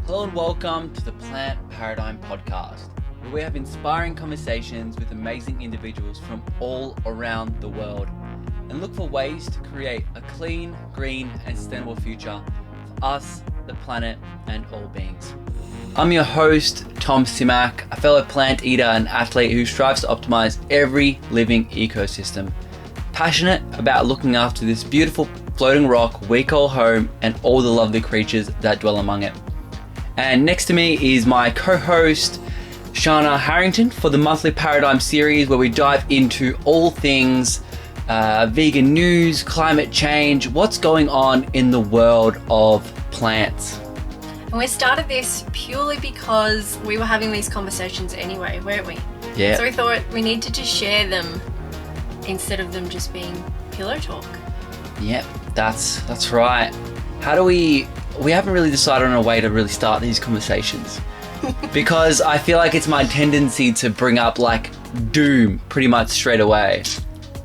Hello and welcome to the Plant Paradigm Podcast, where we have inspiring conversations with amazing individuals from all around the world and look for ways to create a clean, green and sustainable future for us, the planet and all beings. I'm your host, Tom Simak, a fellow plant eater and athlete who strives to optimize every living ecosystem. Passionate about looking after this beautiful floating rock we call home and all the lovely creatures that dwell among it. And next to me is my co-host, Sharna Harrington, for the monthly Paradigm series where we dive into all things vegan news, climate change, what's going on in the world of plants. And we started this purely because we were having these conversations anyway, weren't we? Yeah. So we thought we needed to share them instead of them just being pillow talk. Yep, that's right. How do we haven't really decided on a way to really start these conversations because I feel like it's my tendency to bring up like doom pretty much straight away.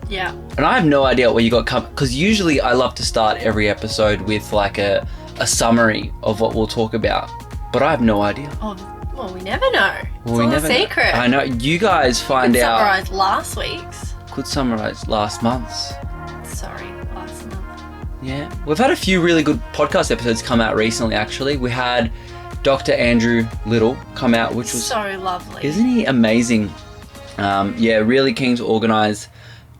Yeah. And I have no idea where you got because usually I love to start every episode with like a summary of what we'll talk about, but I have no idea. Oh, well, we never know. It's all a secret. I know. You guys find out. Summarise last week's. Could summarise last month's. Sorry, last month. Yeah. We've had a few really good podcast episodes come out recently, actually. We had Dr. Andrew Little come out, which was... so lovely. Isn't he amazing? Really keen to organise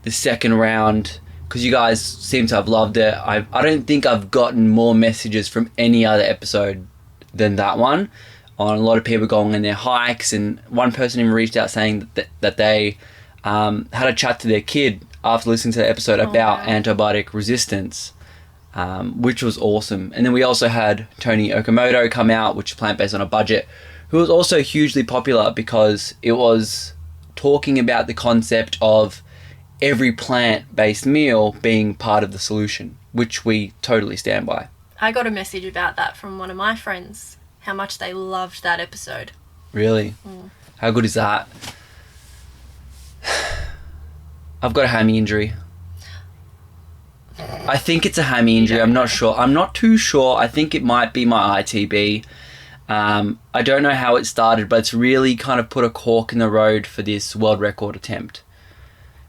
the second round because you guys seem to have loved it. I don't think I've gotten more messages from any other episode than that one on a lot of people going on their hikes, and one person even reached out saying that they had a chat to their kid after listening to the episode about antibiotic resistance, which was awesome. And then we also had Tony Okamoto come out, which is plant-based on a budget, who was also hugely popular because it was talking about the concept of every plant-based meal being part of the solution, which we totally stand by. I got a message about that from one of my friends, how much they loved that episode. Really? How good is that? I've got a hammy injury. I think it's a hammy injury. I'm not sure. I'm not too sure. I think it might be my ITB. I don't know how it started, but it's really kind of put a cork in the road for this world record attempt.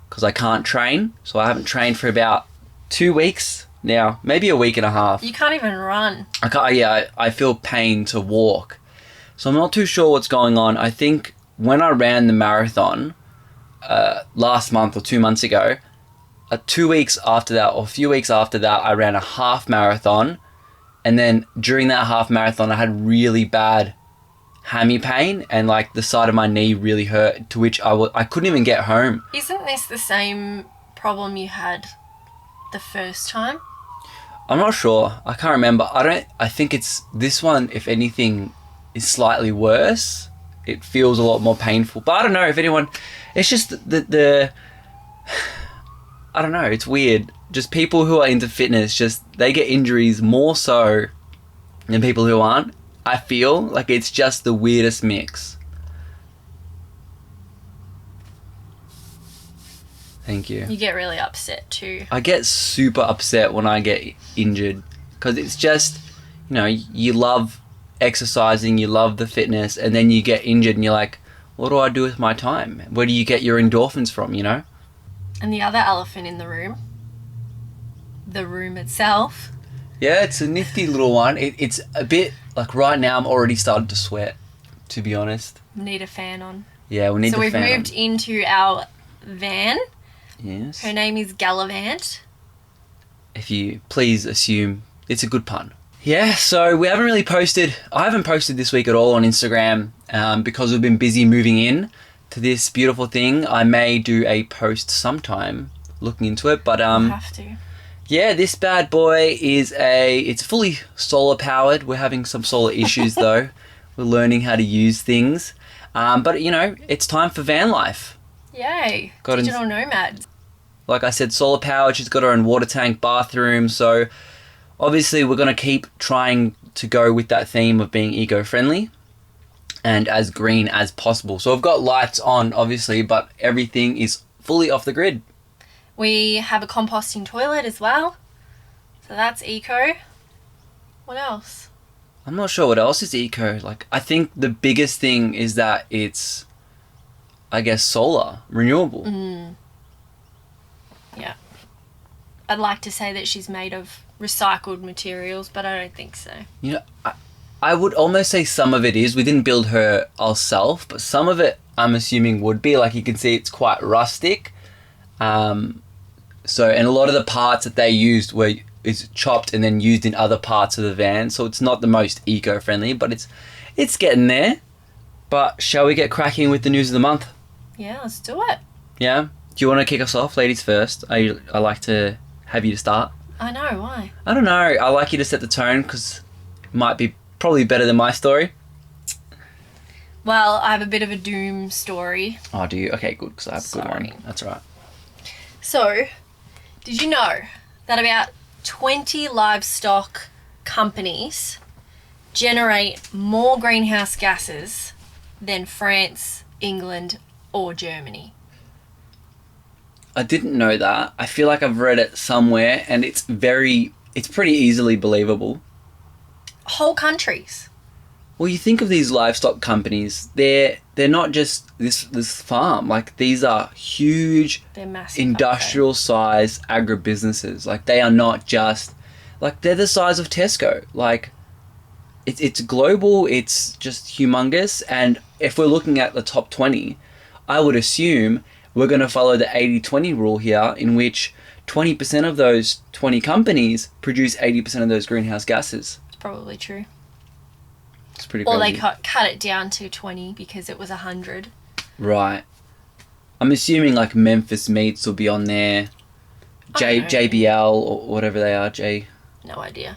Because I can't train. So I haven't trained for about 2 weeks now. Maybe a week and a half. You can't even run. I can't. Yeah, I feel pain to walk. So I'm not too sure what's going on. I think when I ran the marathon last month or 2 months ago, 2 weeks after that or a few weeks after that, I ran a half marathon. And then during that half marathon, I had really bad hammy pain and like the side of my knee really hurt, to which I couldn't even get home. Isn't this the same problem you had the first time? I'm not sure. I can't remember. I think it's this one, if anything, is slightly worse. It feels a lot more painful. But I don't know if anyone... It's just the I don't know. It's weird. Just people who are into fitness, they get injuries more so than people who aren't. I feel like it's just the weirdest mix. Thank you. You get really upset too. I get super upset when I get injured because it's just, you love exercising, you love the fitness, and then you get injured and you're like, what do I do with my time? Where do you get your endorphins from, And the other elephant in the room itself. Yeah, it's a nifty little one. It's a bit, like right now I'm already starting to sweat, to be honest. Need a fan on. Yeah, we need the fan on. So we've moved into our van. Yes. Her name is Gallivant. If you please assume it's a good pun. Yeah, so we haven't really posted. I haven't posted this week at all on Instagram because we've been busy moving in to this beautiful thing. I may do a post sometime looking into it, but We'll have to. Yeah, this bad boy it's fully solar powered. We're having some solar issues though. We're learning how to use things. But it's time for van life. Yay. Digital nomad. Like I said, solar powered. She's got her own water tank, bathroom. So obviously we're going to keep trying to go with that theme of being eco-friendly and as green as possible. So I've got lights on, obviously, but everything is fully off the grid. We have a composting toilet as well. So that's eco. What else? I'm not sure what else is eco. Like, I think the biggest thing is that it's, I guess, solar, renewable. Yeah. I'd like to say that she's made of recycled materials, but I don't think so. You know, I would almost say some of it is. We didn't build her ourselves, but some of it I'm assuming would be. Like, you can see it's quite rustic. So, and a lot of the parts that they used is chopped and then used in other parts of the van. So it's not the most eco-friendly, but it's getting there. But shall we get cracking with the news of the month? Yeah, let's do it. Yeah? Do you want to kick us off, ladies first? I like to have you to start. I know, why? I don't know. I like you to set the tone because it might be probably better than my story. Well, I have a bit of a doom story. Oh, do you? Okay, good, because I have a good Sorry. one. That's all right. So, did you know that about 20 livestock companies generate more greenhouse gases than France, England, or Germany? I didn't know that. I feel like I've read it somewhere, and it's pretty easily believable. Whole countries. Well, you think of these livestock companies, they're not just this farm. Like, these are huge, They're massive. industrial size agribusinesses. Like, they are not just, like, they're the size of Tesco. Like, it's global, it's just humongous. And if we're looking at the top 20, I would assume we're going to follow the 80-20 rule here, in which 20% of those 20 companies produce 80% of those greenhouse gases. It's probably true. It's pretty Or crazy. they cut it down to 20 because it was 100. Right. I'm assuming like Memphis Meats will be on there. I don't know. JBL or whatever they are. No idea.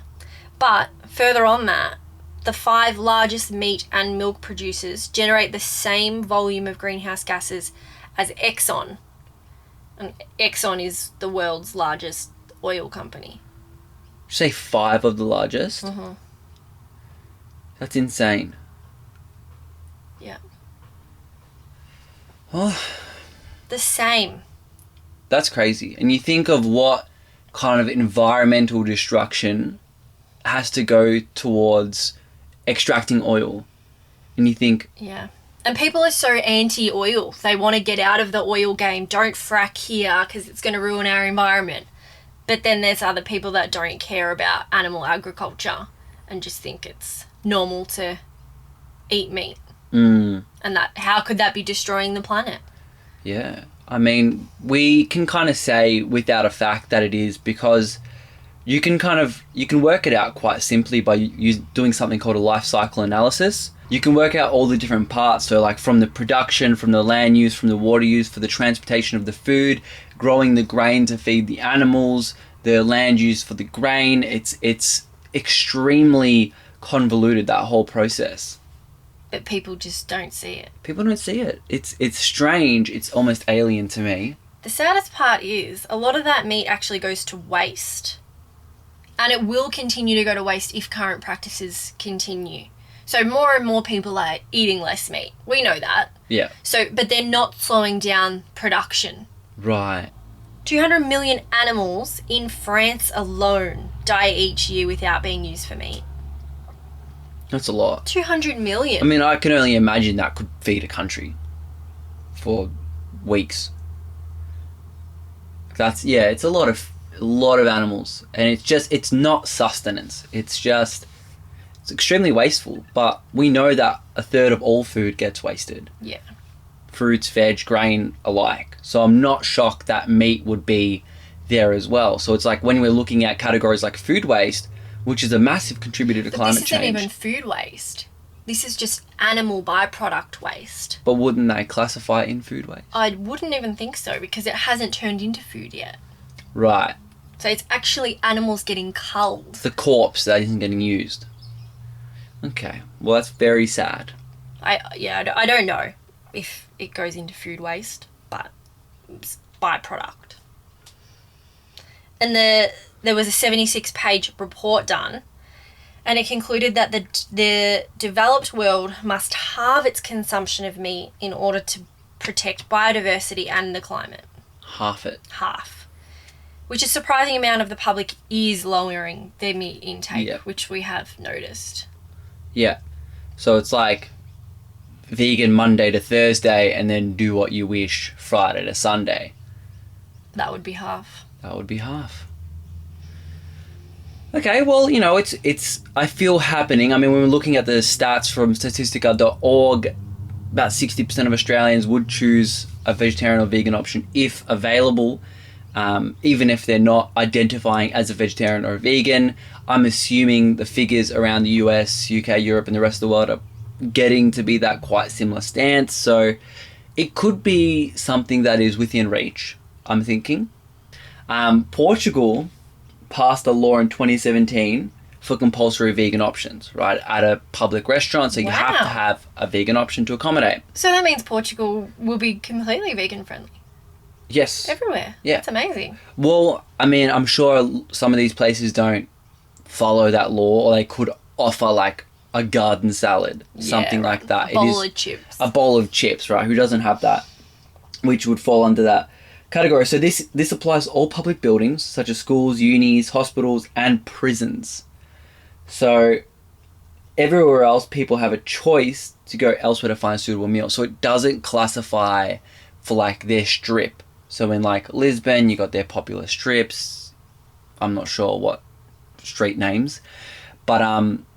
But further on that, the 5 largest meat and milk producers generate the same volume of greenhouse gases as Exxon. And Exxon is the world's largest oil company. Say 5 of the largest? Mm-hmm. That's insane. Yeah. Oh, The same. that's crazy. And you think of what kind of environmental destruction has to go towards extracting oil. And you think, Yeah. And people are so anti-oil. They want to get out of the oil game. Don't frack here because it's going to ruin our environment. But then there's other people that don't care about animal agriculture and just think it's normal to eat meat. And that, how could that be destroying the planet? yeah. I mean, we can kind of say without a fact that it is, because you can work it out quite simply by doing something called a life cycle analysis. You can work out all the different parts. So like from the production, from the land use, from the water use, for the transportation of the food, growing the grain to feed the animals, the land use for the grain. It's extremely convoluted, that whole process. But people just don't see it. People don't see it. It's strange. It's almost alien to me. The saddest part is a lot of that meat actually goes to waste. And it will continue to go to waste if current practices continue. So more and more people are eating less meat. We know that. Yeah. So, but they're not slowing down production. Right. 200 million animals in France alone die each year without being used for meat. That's a lot. 200 million. I mean, I can only imagine that could feed a country for weeks. It's a lot of animals, and it's not sustenance. It's extremely wasteful. But we know that a third of all food gets wasted. Yeah. Fruits, veg, grain alike. So I'm not shocked that meat would be there as well. So it's like when we're looking at categories like food waste, which is a massive contributor to climate change. This isn't even food waste. This is just animal byproduct waste. But wouldn't they classify it in food waste? I wouldn't even think so because it hasn't turned into food yet. Right. So it's actually animals getting culled. The corpse that isn't getting used. Okay. Well, that's very sad. I don't know if it goes into food waste, but it's byproduct. And there was a 76-page report done, and it concluded that the developed world must halve its consumption of meat in order to protect biodiversity and the climate. Half it. Half. Which a surprising amount of the public is lowering their meat intake, which we have noticed. Yeah. So it's like vegan Monday to Thursday and then do what you wish Friday to Sunday. That would be half. That would be half. Okay, well, you know, it's I feel happening. I mean, when we're looking at the stats from statistica.org, about 60% of Australians would choose a vegetarian or vegan option if available, even if they're not identifying as a vegetarian or a vegan. I'm assuming the figures around the US, UK, Europe, and the rest of the world are getting to be that quite similar stance. So it could be something that is within reach, I'm thinking. Portugal passed a law in 2017 for compulsory vegan options, right, at a public restaurant. So you have to have a vegan option to accommodate. So that means Portugal will be completely vegan friendly. Yes. Everywhere. Yeah. That's amazing. Well, I mean, I'm sure some of these places don't follow that law, or they could offer like a garden salad, something like that. A bowl of chips. A bowl of chips, right? Who doesn't have that? Which would fall under that category. So this applies to all public buildings, such as schools, unis, hospitals, and prisons. So everywhere else, people have a choice to go elsewhere to find a suitable meal. So it doesn't classify for like their strip. So in like Lisbon, you got their popular strips. I'm not sure what street names, but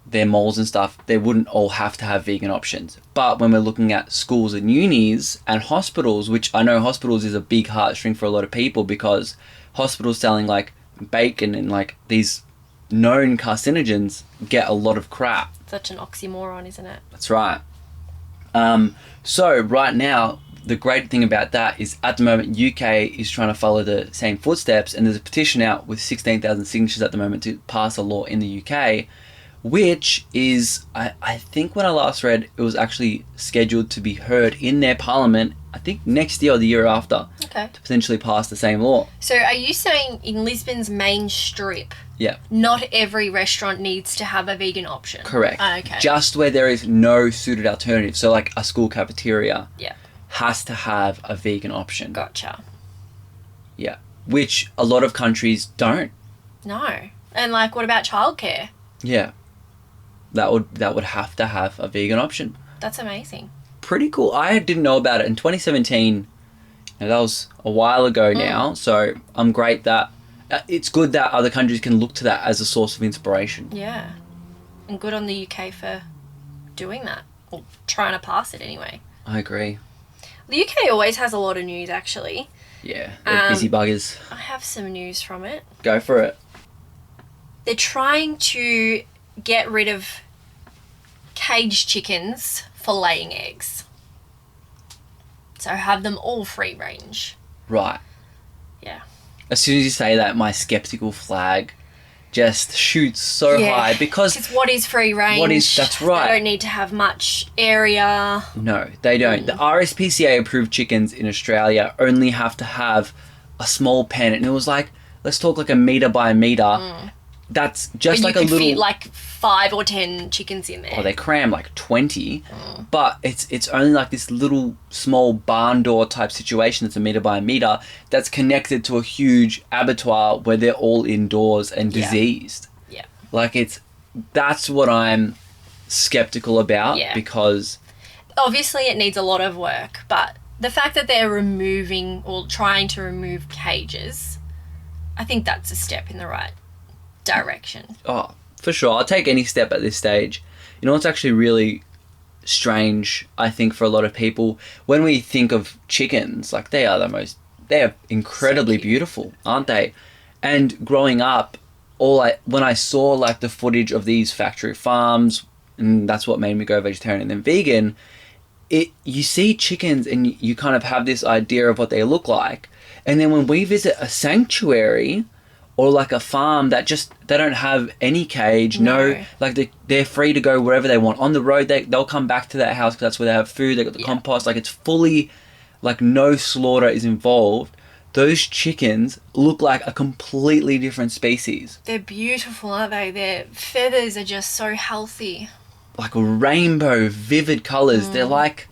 their malls and stuff, they wouldn't all have to have vegan options. But when we're looking at schools and unis and hospitals, which I know hospitals is a big heartstring for a lot of people, because hospitals selling like bacon and like these known carcinogens get a lot of crap. Such an oxymoron, isn't it? That's right. So right now, the great thing about that is at the moment, UK is trying to follow the same footsteps, and there's a petition out with 16,000 signatures at the moment to pass a law in the UK, which is, I think when I last read, it was actually scheduled to be heard in their parliament, I think next year or the year after, okay, to potentially pass the same law. So are you saying in Lisbon's main strip, yeah, not every restaurant needs to have a vegan option? Correct. Okay. Just where there is no suited alternative, so like a school cafeteria, yeah, has to have a vegan option. Gotcha. Yeah, which a lot of countries don't. No. And like, what about childcare? Yeah. That would have to have a vegan option. That's amazing. Pretty cool. I didn't know about it in 2017. That was a while ago now. So I'm great that it's good that other countries can look to that as a source of inspiration. Yeah. And good on the UK for doing that, or trying to pass it anyway. I agree. The UK always has a lot of news, actually. Yeah, they're busy buggers. I have some news from it. Go for it. They're trying to get rid of caged chickens for laying eggs. So have them all free range. Right. Yeah. As soon as you say that, my skeptical flag just shoots so high, because what is free range? That's right. They don't need to have much area. No, they don't. The RSPCA approved chickens in Australia only have to have a small pen, and it was like, let's talk like a metre by a metre. That's just like a little. You could fit like 5 or 10 chickens in there. Oh, they cram like 20, but it's only like this little small barn door type situation that's a metre by a metre that's connected to a huge abattoir where they're all indoors and diseased. Yeah. Like that's what I'm skeptical about, because obviously it needs a lot of work, but the fact that they're removing or trying to remove cages, I think that's a step in the right direction. Oh, for sure. I'll take any step at this stage. You know what's actually really strange, I think, for a lot of people, when we think of chickens, like they're incredibly beautiful, aren't they? And growing up, when I saw like the footage of these factory farms, and that's what made me go vegetarian and then vegan, you see chickens and you kind of have this idea of what they look like. And then when we visit a sanctuary or like a farm that they don't have any cage, like they're free to go wherever they want. On the road, they'll come back to that house because that's where they have food. They got the compost. Like it's fully, like no slaughter is involved. Those chickens look like a completely different species. They're beautiful, aren't they? Their feathers are just so healthy. Like rainbow, vivid colours. They're like,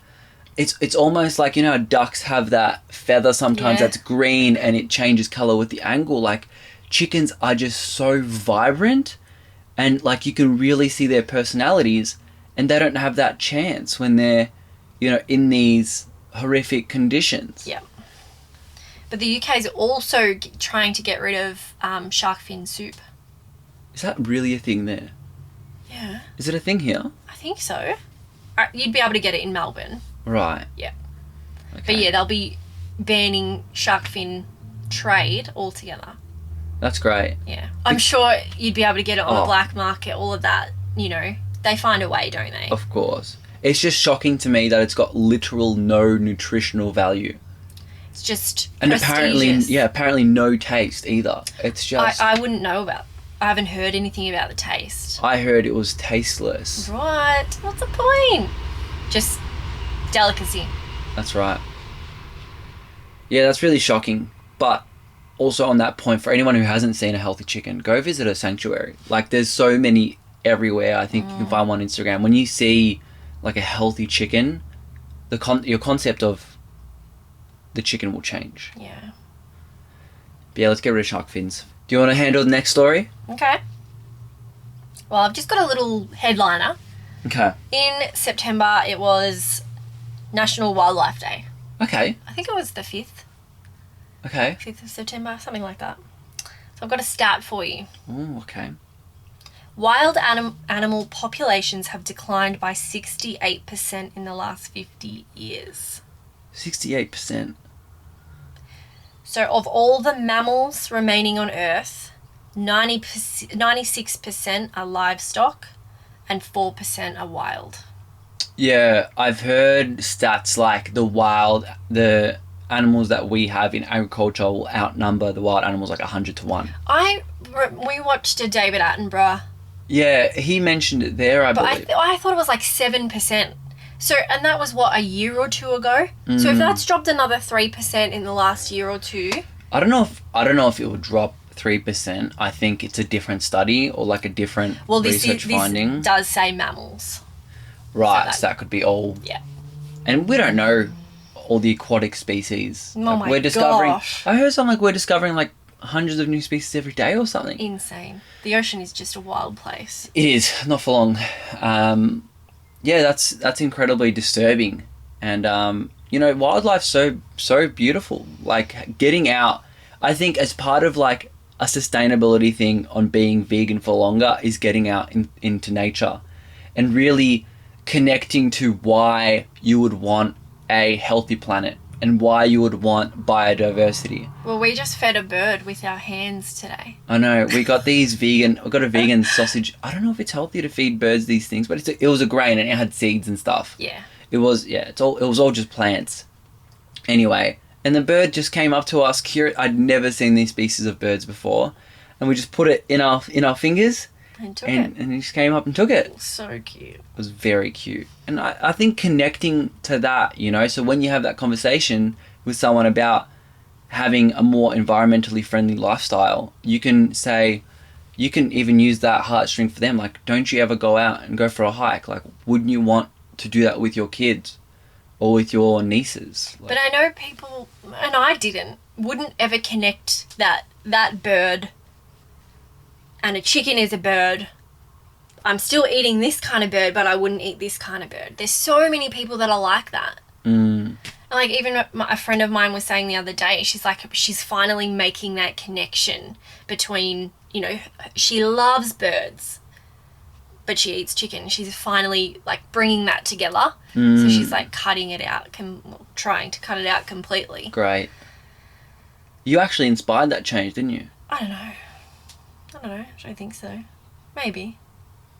it's almost like, you know, ducks have that feather sometimes that's green and it changes colour with the angle. Like, chickens are just so vibrant, and like you can really see their personalities, and they don't have that chance when they're, in these horrific conditions. Yeah. But the UK is also trying to get rid of shark fin soup. Is that really a thing there? Yeah. Is it a thing here? I think so. You'd be able to get it in Melbourne. Right. Yeah. Okay. But yeah, they'll be banning shark fin trade altogether. That's great. Yeah. I'm sure you'd be able to get it on the black market, all of that, They find a way, don't they? Of course. It's just shocking to me that it's got literal no nutritional value. It's just and prestigious. apparently no taste either. It's just... I wouldn't know about... I haven't heard anything about the taste. I heard it was tasteless. Right. What's the point? Just delicacy. That's right. Yeah, that's really shocking. But also on that point, for anyone who hasn't seen a healthy chicken, go visit a sanctuary. Like, there's so many everywhere. I think you can find one on Instagram. When you see, like, a healthy chicken, your concept of the chicken will change. Yeah. But yeah, let's get rid of shark fins. Do you want to handle the next story? Okay. Well, I've just got a little headliner. Okay. In September, it was National Wildlife Day. Okay. I think it was the 5th. Okay. 5th of September, something like that. So I've got a stat for you. Oh, okay. Wild animal populations have declined by 68% in the last 50 years. 68%. So of all the mammals remaining on Earth, 96% are livestock and 4% are wild. Yeah, I've heard stats like the animals that we have in agriculture will outnumber the wild animals like 100 to 1. We watched a David Attenborough. Yeah, he mentioned it there, I believe. But I thought it was like 7%. So, and that was what, a year or two ago? So if that's dropped another 3% in the last year or two... I don't know if it will drop 3%. I think it's a different study or like a different research finding. This does say mammals. Right, so that could be all... Yeah. And we don't know all the aquatic species. Oh my gosh. I heard something like we're discovering like hundreds of new species every day or something. Insane. The ocean is just a wild place. It is, not for long. Yeah, that's incredibly disturbing. And, wildlife's so beautiful. Like, getting out, I think as part of, like, a sustainability thing on being vegan for longer is getting out into nature and really connecting to why you would want a healthy planet and why you would want biodiversity. Well, we just fed a bird with our hands today. I know. We got a vegan sausage. I don't know if it's healthy to feed birds these things, but it was a grain and it had seeds and stuff. Yeah. It was all just plants. Anyway, and the bird just came up to us. I'd never seen these species of birds before, and we just put it in our fingers, and he just came up and took it. So cute. It was very cute, and I think connecting to that, so when you have that conversation with someone about having a more environmentally friendly lifestyle, you can even use that heartstring for them. Like, don't you ever go out and go for a hike? Like, wouldn't you want to do that with your kids or with your nieces? But I know people, and I wouldn't ever connect that bird and a chicken is a bird. I'm still eating this kind of bird, but I wouldn't eat this kind of bird. There's so many people that are like that. And like, even a friend of mine was saying the other day, she's like, she's finally making that connection between, she loves birds, but she eats chicken. She's finally like bringing that together. So she's like cutting it out, trying to cut it out completely. Great. You actually inspired that change, didn't you? I don't know. I don't think so. Maybe.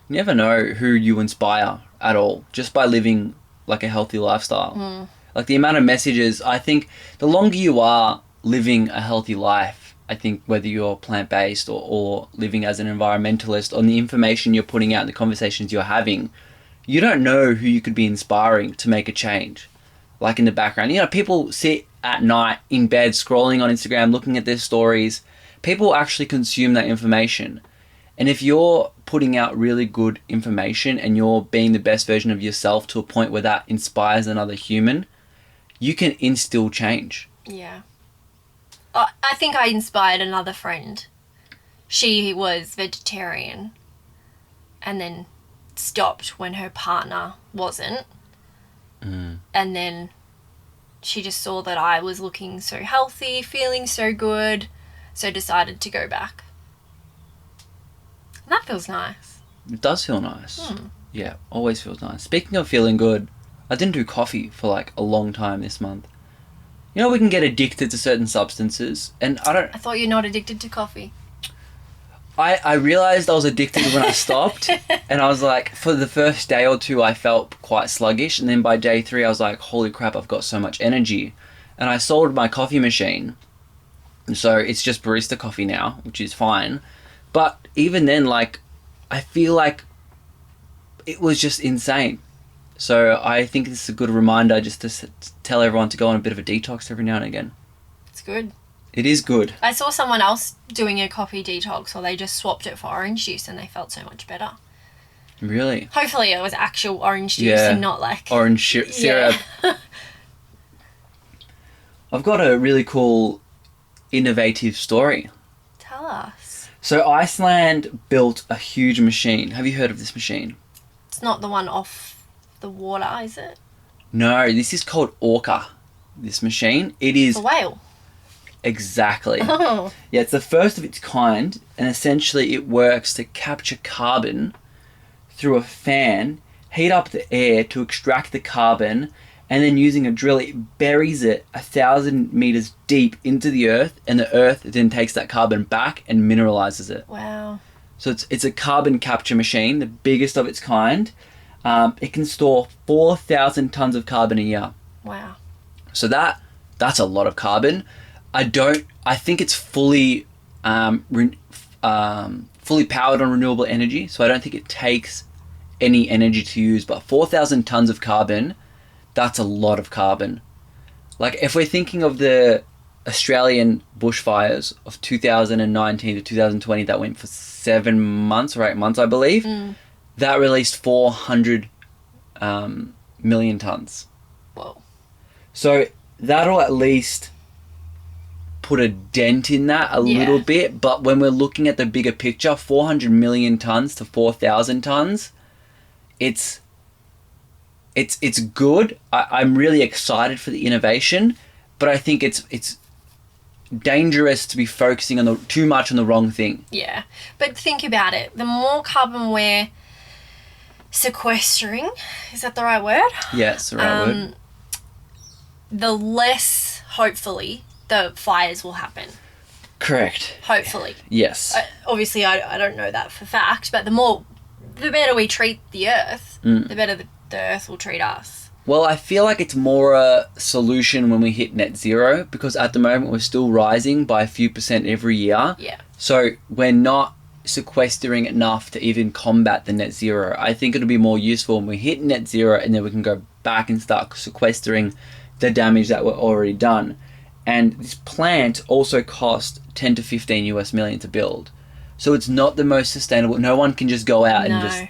You never know who you inspire at all, just by living like a healthy lifestyle. Like, the amount of messages, I think the longer you are living a healthy life, I think whether you're plant-based or living as an environmentalist, on the information you're putting out, the conversations you're having, you don't know who you could be inspiring to make a change. Like, in the background, people sit at night in bed scrolling on Instagram, looking at their stories. People actually consume that information. And if you're putting out really good information and you're being the best version of yourself to a point where that inspires another human, you can instill change. Yeah. I think I inspired another friend. She was vegetarian and then stopped when her partner wasn't. Mm. And then she just saw that I was looking so healthy, feeling so good, so decided to go back. And that feels nice. It does feel nice. Yeah, always feels nice. Speaking of feeling good, I didn't do coffee for like a long time this month. You know, we can get addicted to certain substances, and I thought you're not addicted to coffee. I realised I was addicted when I stopped, and I was like, for the first day or two I felt quite sluggish, and then by day 3 I was like, holy crap, I've got so much energy. And I sold my coffee machine, so it's just barista coffee now, which is fine. But even then, like, I feel like it was just insane. So I think this is a good reminder just to tell everyone to go on a bit of a detox every now and again. It's good. It is good. I saw someone else doing a coffee detox, or they just swapped it for orange juice and they felt so much better. Really? Hopefully it was actual orange juice and not like... orange syrup. Yeah. I've got a really cool, innovative story. Tell us. So Iceland built a huge machine. Have you heard of this machine? It's not the one off the water, is it? No, this is called Orca, this machine. It is... The whale. Exactly. Oh. Yeah, it's the first of its kind, and essentially it works to capture carbon through a fan, heat up the air to extract the carbon, and then using a drill it buries it 1,000 meters deep into the earth, and the earth then takes that carbon back and mineralizes it. Wow. So it's a carbon capture machine, the biggest of its kind. It can store 4,000 tons of carbon a year. Wow. So that's a lot of carbon. I think it's fully fully powered on renewable energy, so I don't think it takes any energy to use, but 4,000 tons of carbon, that's a lot of carbon. Like, if we're thinking of the Australian bushfires of 2019 to 2020 that went for 7 months or 8 months, I believe, that released 400 million tons. Whoa. So that'll at least put a dent in that a little bit, but when we're looking at the bigger picture, 400 million tons to 4,000 tons, it's good. I'm really excited for the innovation, but I think it's dangerous to be focusing on too much on the wrong thing. Yeah, but think about it. The more carbon we're sequestering, is that the right word? Yes, the right word. The less, hopefully, the fires will happen. Correct. Hopefully. Yes. Obviously, I don't know that for fact, but the better we treat the earth, the better the earth will treat us. Well, I feel like it's more a solution when we hit net zero, because at the moment we're still rising by a few percent every year. Yeah. So we're not sequestering enough to even combat the net zero. I think it'll be more useful when we hit net zero, and then we can go back and start sequestering the damage that we're already done. And this plant also cost 10 to 15 US million to build. So it's not the most sustainable. No one can just go out and just,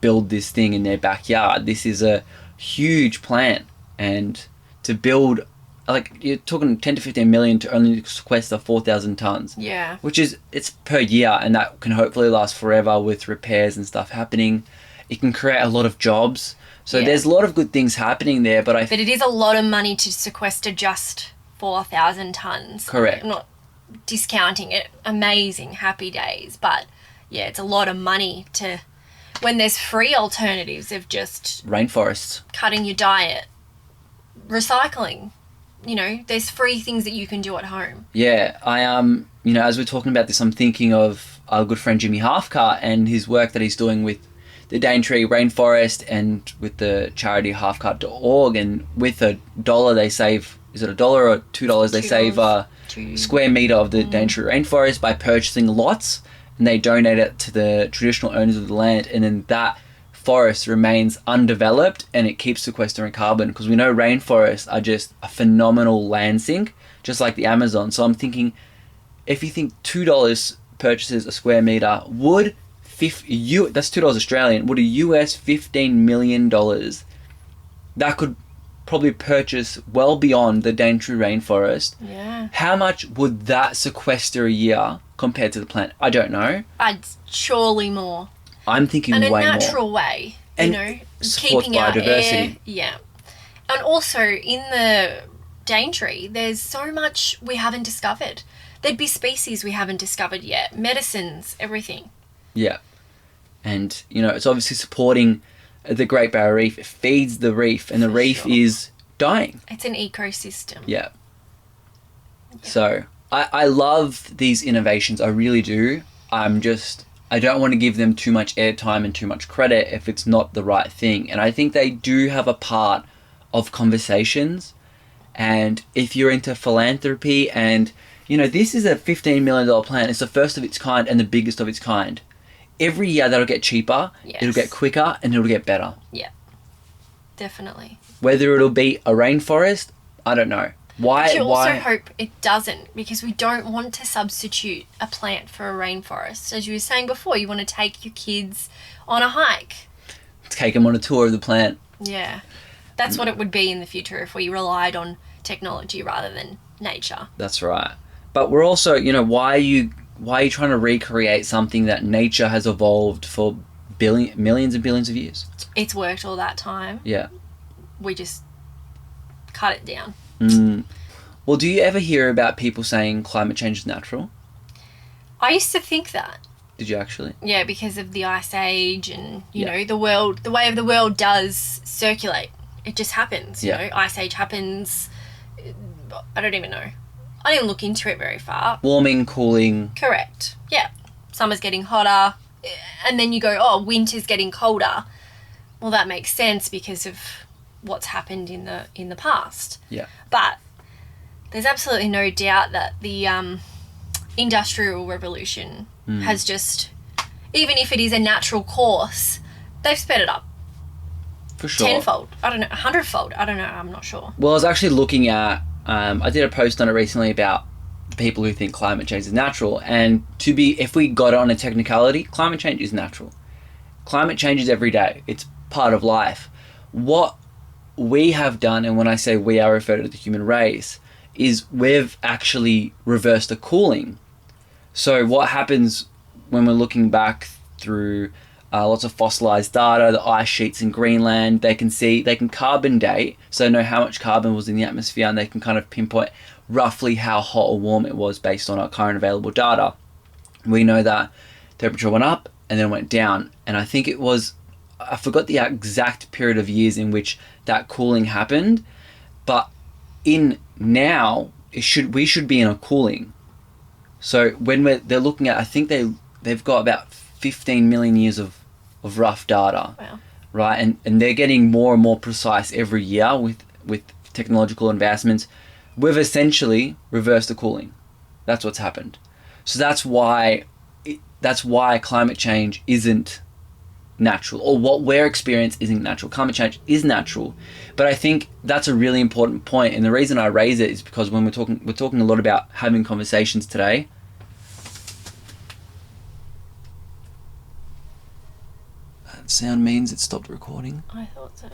build this thing in their backyard. This is a huge plant. And to build, like, you're talking 10 to 15 million to only sequester 4,000 tons. Yeah. Which is, it's per year, and that can hopefully last forever with repairs and stuff happening. It can create a lot of jobs. So there's a lot of good things happening there, but it is a lot of money to sequester just 4,000 tons. Correct. I'm not discounting it. Amazing, happy days. But, yeah, it's a lot of money to... When there's free alternatives of just... Rainforests. Cutting your diet. Recycling. There's free things that you can do at home. Yeah, I as we're talking about this, I'm thinking of our good friend Jimmy Halfcart and his work that he's doing with the Daintree Rainforest and with the charity halfcart.org, and with $1 they save, is it $1 or $2? They save a square meter of the Daintree Rainforest by purchasing lots, and they donate it to the traditional owners of the land, and then that forest remains undeveloped and it keeps sequestering carbon, because we know rainforests are just a phenomenal land sink, just like the Amazon. So I'm thinking, if you think $2 purchases a square meter, would that's $2 Australian, would a US $15 million that could probably purchase well beyond the Daintree rainforest. Yeah. How much would that sequester a year compared to the plant? I don't know. I'd surely more. I'm thinking in a way more. natural way, And supports keeping our biodiversity. air. Yeah. And also in the Daintree, there's so much we haven't discovered. There'd be species we haven't discovered yet, medicines, everything. Yeah. And, it's obviously supporting the Great Barrier Reef. It feeds the reef, and the reef is dying. It's an ecosystem. Yeah. So, I love these innovations. I really do. I don't want to give them too much airtime and too much credit if it's not the right thing. And I think they do have a part of conversations. And if you're into philanthropy and, this is a $15 million plant. It's the first of its kind and the biggest of its kind. Every year that'll get cheaper, It'll get quicker, and it'll get better. Yeah, definitely. Whether it'll be a rainforest, I don't know. But you also hope it doesn't, because we don't want to substitute a plant for a rainforest. As you were saying before, you want to take your kids on a hike. Take them on a tour of the plant. Yeah. That's what it would be in the future if we relied on technology rather than nature. That's right. But we're also, why are you trying to recreate something that nature has evolved for millions and billions of years? It's worked all that time. Yeah. We just cut it down. Well, do you ever hear about people saying climate change is natural? I used to think that. Did you actually? Yeah, because of the ice age and, you know, the way of the world does circulate. It just happens, you know. Ice age happens. I don't even know. I didn't look into it very far. Warming, cooling. Correct. Yeah. Summer's getting hotter. And then you go, oh, winter's getting colder. Well, that makes sense because of what's happened in the past. Yeah. But there's absolutely no doubt that the Industrial Revolution has just, even if it is a natural course, they've sped it up. For sure. Tenfold. I don't know. 100-fold. I don't know. I'm not sure. Well, I was actually looking at, I did a post on it recently about the people who think climate change is natural. And if we got it on a technicality, climate change is natural. Climate changes every day. It's part of life. What we have done, and when I say we, I refer to the human race, is we've actually reversed the cooling. So what happens when we're looking back through lots of fossilized data, the ice sheets in Greenland, they can carbon date, so they know how much carbon was in the atmosphere, and they can kind of pinpoint roughly how hot or warm it was based on our current available data. We know that temperature went up and then went down, and I think it was, I forgot the exact period of years in which that cooling happened, but in now we should be in a cooling. So when they're looking at, I think they've got about 15 million years of rough data. Wow. Right, and they're getting more and more precise every year with technological advancements. We've essentially reversed the cooling. That's what's happened. So that's why climate change isn't natural, or what we're experiencing isn't natural. Climate change is natural, but I think that's a really important point, and the reason I raise it is because when we're talking a lot about having conversations today. That sound means it stopped recording. I thought so.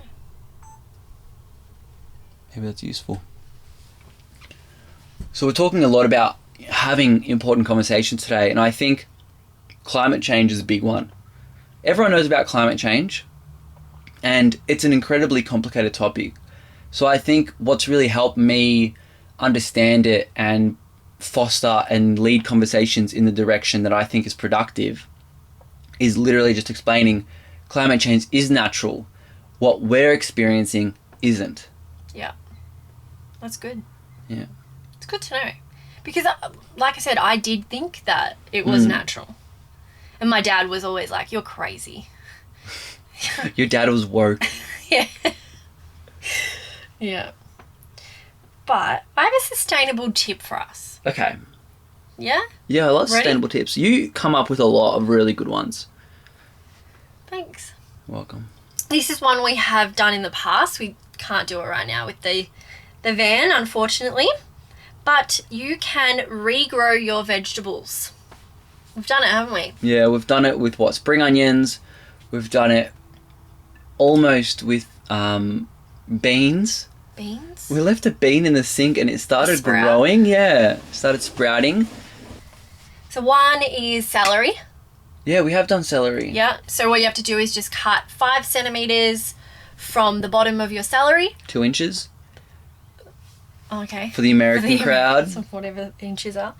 Maybe that's useful. So we're talking a lot about having important conversations today, and I think climate change is a big one. Everyone knows about climate change, and it's an incredibly complicated topic. So I think what's really helped me understand it and foster and lead conversations in the direction that I think is productive is literally just explaining climate change is natural. What we're experiencing isn't. Yeah. That's good. Yeah. It's good to know. Because, like I said, I did think that it was natural. And my dad was always like, you're crazy. Your dad was woke. Yeah. Yeah. But I have a sustainable tip for us. Okay. Yeah? Yeah, I love sustainable tips. You come up with a lot of really good ones. Thanks. Welcome. This is one we have done in the past. We can't do it right now with the van, unfortunately. But you can regrow your vegetables. We've done it, haven't we? Yeah, we've done it with spring onions. We've done it almost with beans. Beans? We left a bean in the sink and it started growing. Yeah, started sprouting. So one is celery. Yeah, we have done celery. Yeah. So what you have to do is just cut 5 centimeters from the bottom of your celery. 2 inches. Okay. For the American crowd. Whatever inches are.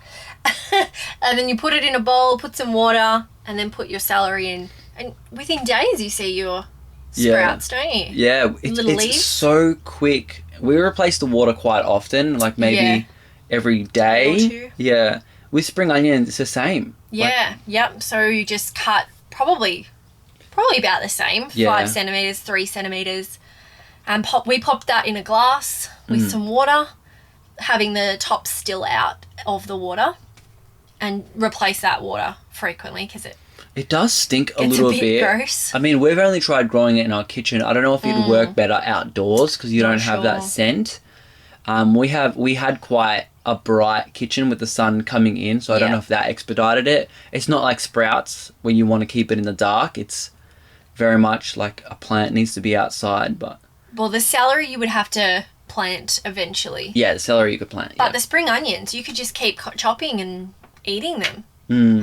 And then you put it in a bowl, put some water, and then put your celery in. And within days you see your sprouts, don't you? Yeah, Little it's leaves. so quick. We replace the water quite often, like maybe every day. Or two. Yeah. With spring onions, it's the same. Yeah, yep. So you just cut probably about the same. Yeah. 5 centimeters, 3 centimeters. And we popped that in a glass with some water, having the top still out of the water, and replace that water frequently because it does stink a gets little a bit gross. I mean, we've only tried growing it in our kitchen. I don't know if it'd work better outdoors because you Not don't have that sure. scent. We had quite a bright kitchen with the sun coming in, so I don't know if that expedited it. It's not like sprouts when you want to keep it in the dark. It's very much like a plant needs to be outside, but... Well, the celery you would have to plant eventually. Yeah, the celery you could plant. But Yeah. the spring onions, you could just keep chopping and eating them.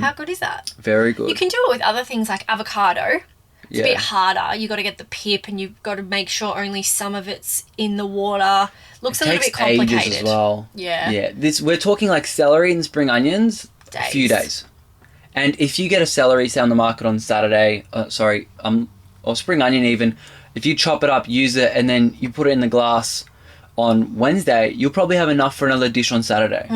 How good is that? Very good. You can do it with other things like avocado. It's a Yeah. bit harder. You got to get the pip, and you've got to make sure only some of it's in the water. Looks a little bit Takes complicated. ages as well. Yeah. Yeah. We're talking like celery and spring onions. A few days. And if you get a celery, say on the market on Saturday, or spring onion even, if you chop it up, use it, and then you put it in the glass on Wednesday, you'll probably have enough for another dish on Saturday.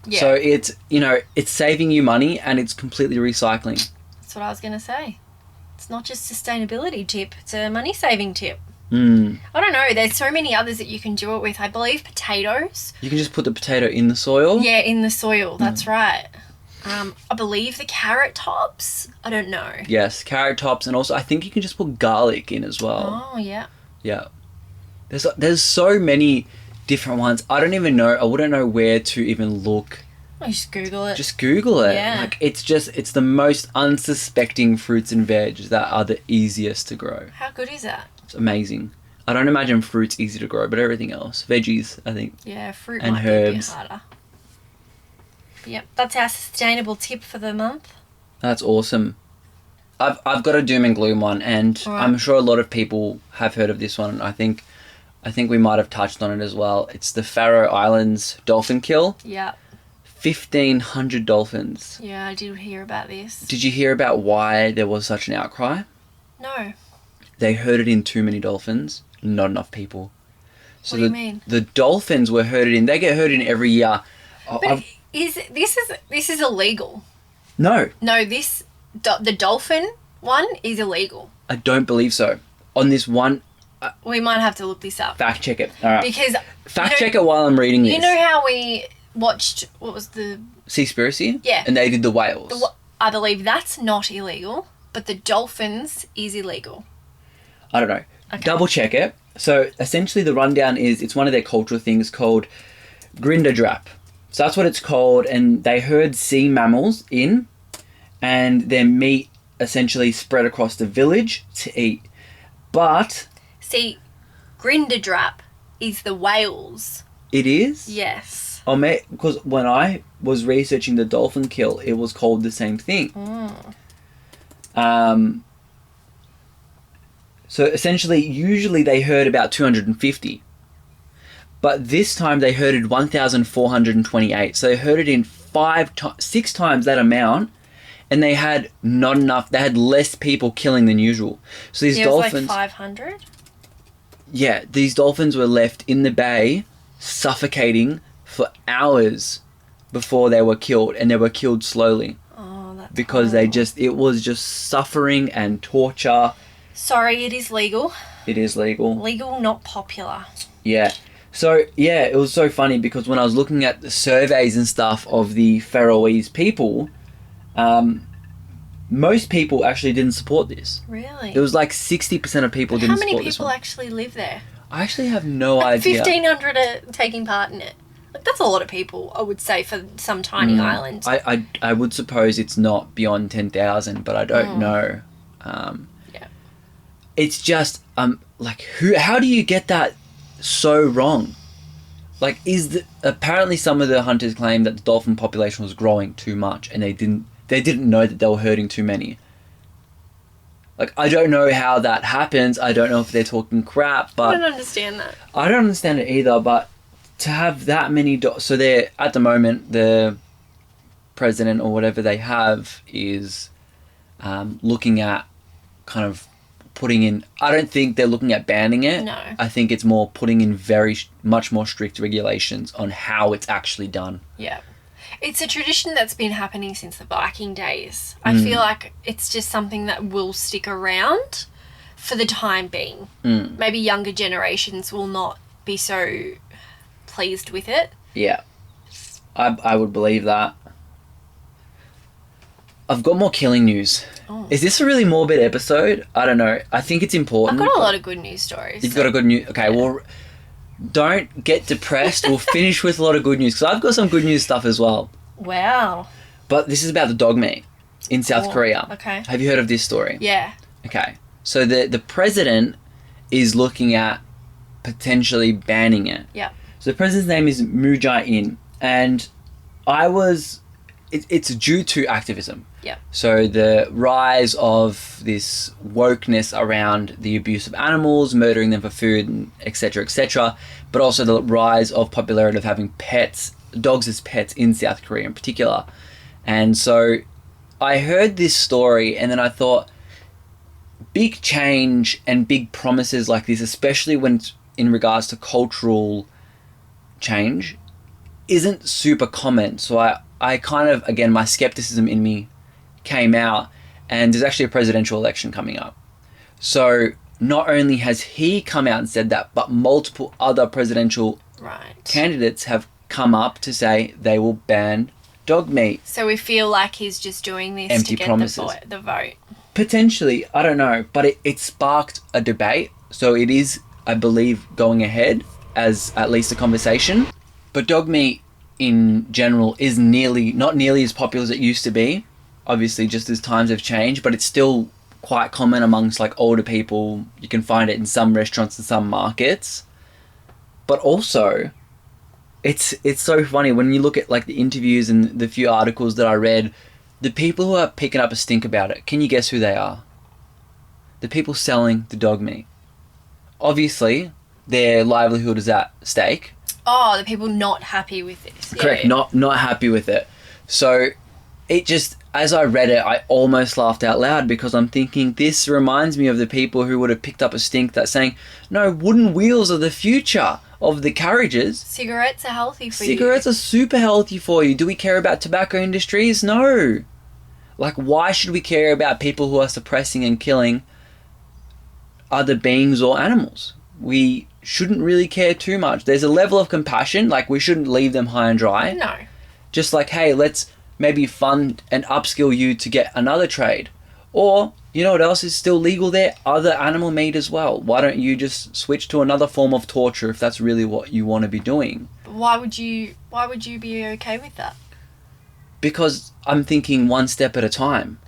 Yeah. So it's saving you money and it's completely recycling. That's what I was going to say. It's not just sustainability tip, it's a money saving tip. Mm. I don't know, there's so many others that you can do it with. I believe potatoes. You can just put the potato in the soil. Yeah, in the soil, that's right. I believe the carrot tops. I don't know. Yes, carrot tops, and also I think you can just put garlic in as well. Oh, yeah. Yeah. There's so many different ones. I don't even know. I wouldn't know where to even look. I just Google it. Just Google it. Yeah. Like it's the most unsuspecting fruits and veg that are the easiest to grow. How good is that? It's amazing. I don't imagine fruits easy to grow, but everything else, veggies, I think. Yeah, fruit And might be a bit herbs. harder. Yep, that's our sustainable tip for the month. That's awesome. I've got a doom and gloom one, and All right. I'm sure a lot of people have heard of this one. I think we might have touched on it as well. It's the Faroe Islands dolphin kill. Yeah. 1,500 dolphins. Yeah, I did hear about this. Did you hear about why there was such an outcry? No. They herded in too many dolphins, not enough people. So What do you mean? The dolphins were herded in. They get herded in every year. But this is illegal. No, No, the dolphin one is illegal. I don't believe so. On this one, We might have to look this up. fact check it. All right. Because Fact check it while I'm reading this. you know how we watched, what was the Seaspiracy? Yeah. And they did the whales. I believe that's not illegal, but the dolphins is illegal. I don't know. Okay. Double check it. So essentially the rundown is it's one of their cultural things called Grindadrap. So that's what it's called, and they herd sea mammals in, and their meat essentially spread across the village to eat. But See, Grindadrap is the whales. it is? Yes. Oh, mate, because when I was researching the dolphin kill, it was called the same thing. So essentially, usually they herd about 250. But this time they herded 1,428. So they herded in 6 times that amount, and they had not enough. They had less people killing than usual. So these It was dolphins, like 500? yeah, these dolphins were left in the bay, suffocating for hours before they were killed, and they were killed slowly Oh, that's because horrible. it was just suffering and torture. Sorry, it is legal. It is legal. Legal, not popular. Yeah. So, yeah, it was so funny because when I was looking at the surveys and stuff of the Faroese people, most people actually didn't support this. Really? It was like 60% of people didn't How many support this people one. actually live there? I actually have no idea. 1,500 are taking part in it. Like, that's a lot of people, I would say, for some tiny island. I would suppose it's not beyond 10,000, but I don't know. Yeah. It's just, how do you get that so wrong? Like, apparently some of the hunters claim that the dolphin population was growing too much and they didn't they didn't know that they were hurting too many. Like, I don't know how that happens. I don't know if they're talking crap, but... I don't understand that. I don't understand it either, but to have that many... So they're, at the moment, the president or whatever they have is looking at kind of putting in... I don't think they're looking at banning it. No. I think it's more putting in much more strict regulations on how it's actually done. Yeah. It's a tradition that's been happening since the Viking days. I feel like it's just something that will stick around for the time being. Maybe younger generations will not be so pleased with it. Yeah. I would believe that. I've got more killing news. Oh. Is this a really morbid episode? I don't know. I think it's important. I've got a lot of good news stories. You've got a good news... Okay, well... Don't get depressed. We'll finish with a lot of good news, because I've got some good news stuff as well. Wow. But this is about the dog meat in South Korea. Okay. Have you heard of this story? Yeah. Okay. So the president is looking at potentially banning it. Yeah. So the president's name is Moon Jae-in, and it's due to activism. Yeah. So the rise of this wokeness around the abuse of animals, murdering them for food, etc., but also the rise of popularity of having dogs as pets in South Korea in particular. And so I heard this story and then I thought, big change and big promises like this, especially when it's in regards to cultural change, isn't super common. So I kind of, again, my skepticism in me came out, and there's actually a presidential election coming up. So not only has he come out and said that, but multiple other presidential candidates have come up to say they will ban dog meat. So we feel like he's just doing this Empty to get promises. the vote. Potentially, I don't know, but it sparked a debate. So it is, I believe, going ahead as at least a conversation. But dog meat in general is not nearly as popular as it used to be. Obviously, just as times have changed, but it's still quite common amongst like older people. You can find it in some restaurants and some markets. But also, it's so funny when you look at like the interviews and the few articles that I read, the people who are picking up a stink about it, can you guess who they are? The people selling the dog meat. Obviously, their livelihood is at stake. Oh, the people not happy with this. Correct, Yeah. not happy with it. So it just, as I read it, I almost laughed out loud because I'm thinking this reminds me of the people who would have picked up a stink that's saying, no, wooden wheels are the future of the carriages. Cigarettes are healthy for you. Cigarettes are super healthy for you. Do we care about tobacco industries? No. Like, why should we care about people who are suppressing and killing other beings or animals? We shouldn't really care too much. There's a level of compassion, like we shouldn't leave them high and dry. No. Just like, hey, let's maybe fund and upskill you to get another trade. Or, you know what else is still legal there? Other animal meat as well. Why don't you just switch to another form of torture if that's really what you want to be doing? Why would you be okay with that? Because I'm thinking one step at a time.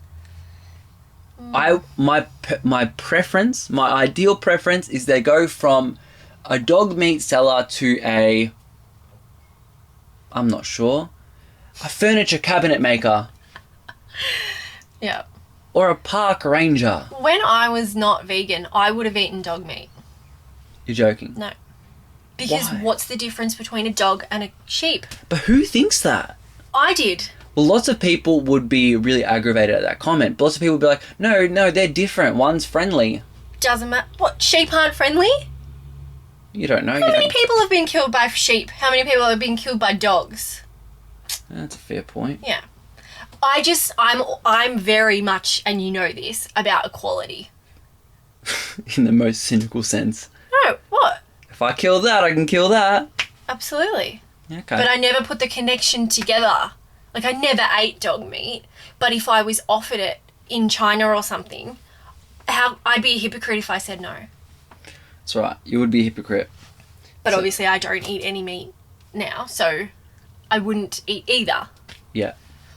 My preference, my ideal preference is they go from a dog meat seller to I'm not sure, a furniture cabinet maker. Yeah. Or a park ranger. When I was not vegan, I would have eaten dog meat. You're joking? No. Because Why? what's the difference between a dog and a sheep? But who thinks that? I did. Well, lots of people would be really aggravated at that comment. But lots of people would be like, no, they're different. One's friendly. Doesn't matter. What, sheep aren't friendly? You don't know. How many people have been killed by sheep? How many people have been killed by dogs? That's a fair point. Yeah. I'm very much, and you know this, about equality. In the most cynical sense. No, what? If I kill that, I can kill that. Absolutely. Okay. But I never put the connection together. Like, I never ate dog meat, but if I was offered it in China or something, I'd be a hypocrite if I said no. That's right. You would be a hypocrite. But obviously I don't eat any meat now, so I wouldn't eat either. Yeah.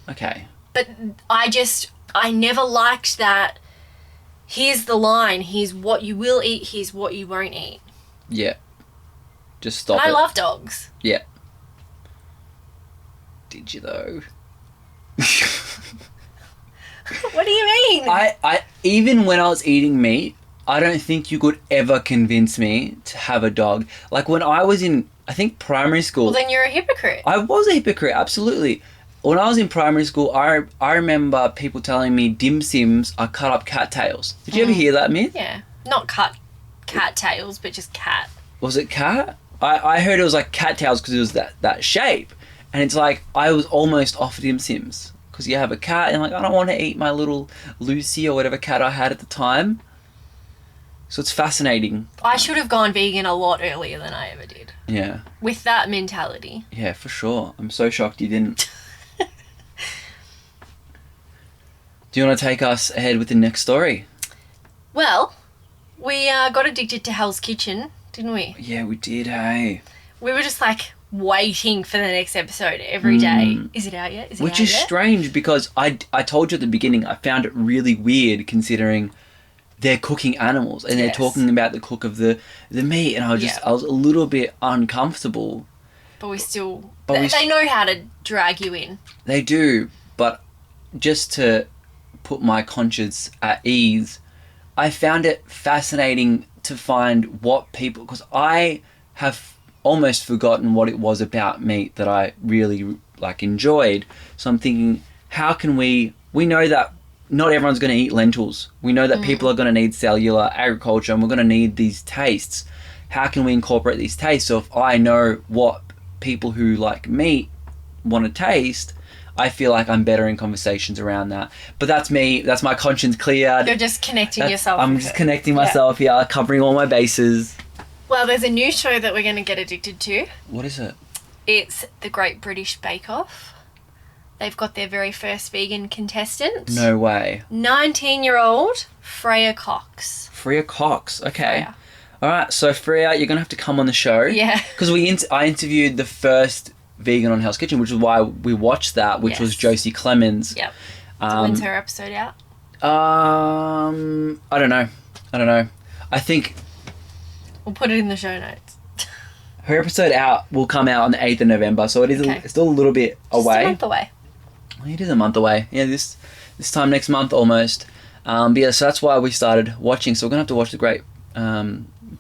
Okay. But I never liked that, here's the line, here's what you will eat, here's what you won't eat. Yeah. Just stop And it. I love dogs. Yeah. Did you though? I even when I was eating meat, I don't think you could ever convince me to have a dog. Like when I was in, I think, primary school. Well, then you're a hypocrite. I was a hypocrite, absolutely. When I was in primary school, I remember people telling me dim sims are cut up cattails. Did you ever hear that myth? Yeah. Not cut cat tails, but just cat. Was it cat? I heard it was like cattails because it was that shape. And it's like, I was almost off dim sims. Because you have a cat and like, I don't want to eat my little Lucy or whatever cat I had at the time. So it's fascinating. I should have gone vegan a lot earlier than I ever did. Yeah. With that mentality. Yeah, for sure. I'm so shocked you didn't. Do you want to take us ahead with the next story? Well, we got addicted to Hell's Kitchen, didn't we? Yeah, we did, hey. We were just like waiting for the next episode every day. Is it out yet? Which is strange because I told you at the beginning, I found it really weird considering they're cooking animals and they're talking about the cook of the meat, and I was a little bit uncomfortable. But we still... They know how to drag you in. They do, but just to put my conscience at ease, I found it fascinating to find what people... Because I have almost forgotten what it was about meat that I really enjoyed. So I'm thinking, how can we know that not everyone's going to eat lentils. We know that people are going to need cellular agriculture and we're going to need these tastes. How can we incorporate these tastes? So if I know what people who like meat want to taste, I feel like I'm better in conversations around that. But that's me. That's my conscience cleared. You're just connecting yourself. I'm just connecting myself here, covering all my bases. Well, there's a new show that we're going to get addicted to. What is it? It's The Great British Bake Off. They've got their very first vegan contestant. No way. 19-year-old Freya Cox. Freya Cox. Okay. Freya. All right. So Freya, you're gonna have to come on the show. Yeah. Because I interviewed the first vegan on Hell's Kitchen, which is why we watched that, which was Josie Clemens. Yep. So when's her episode out? I don't know. I think we'll put it in the show notes. Her episode will come out on the 8th of November, so it is still a little bit away. Just a month away. It is a month away. Yeah, this time next month almost. But yeah, so that's why we started watching. So we're going to have to watch the Great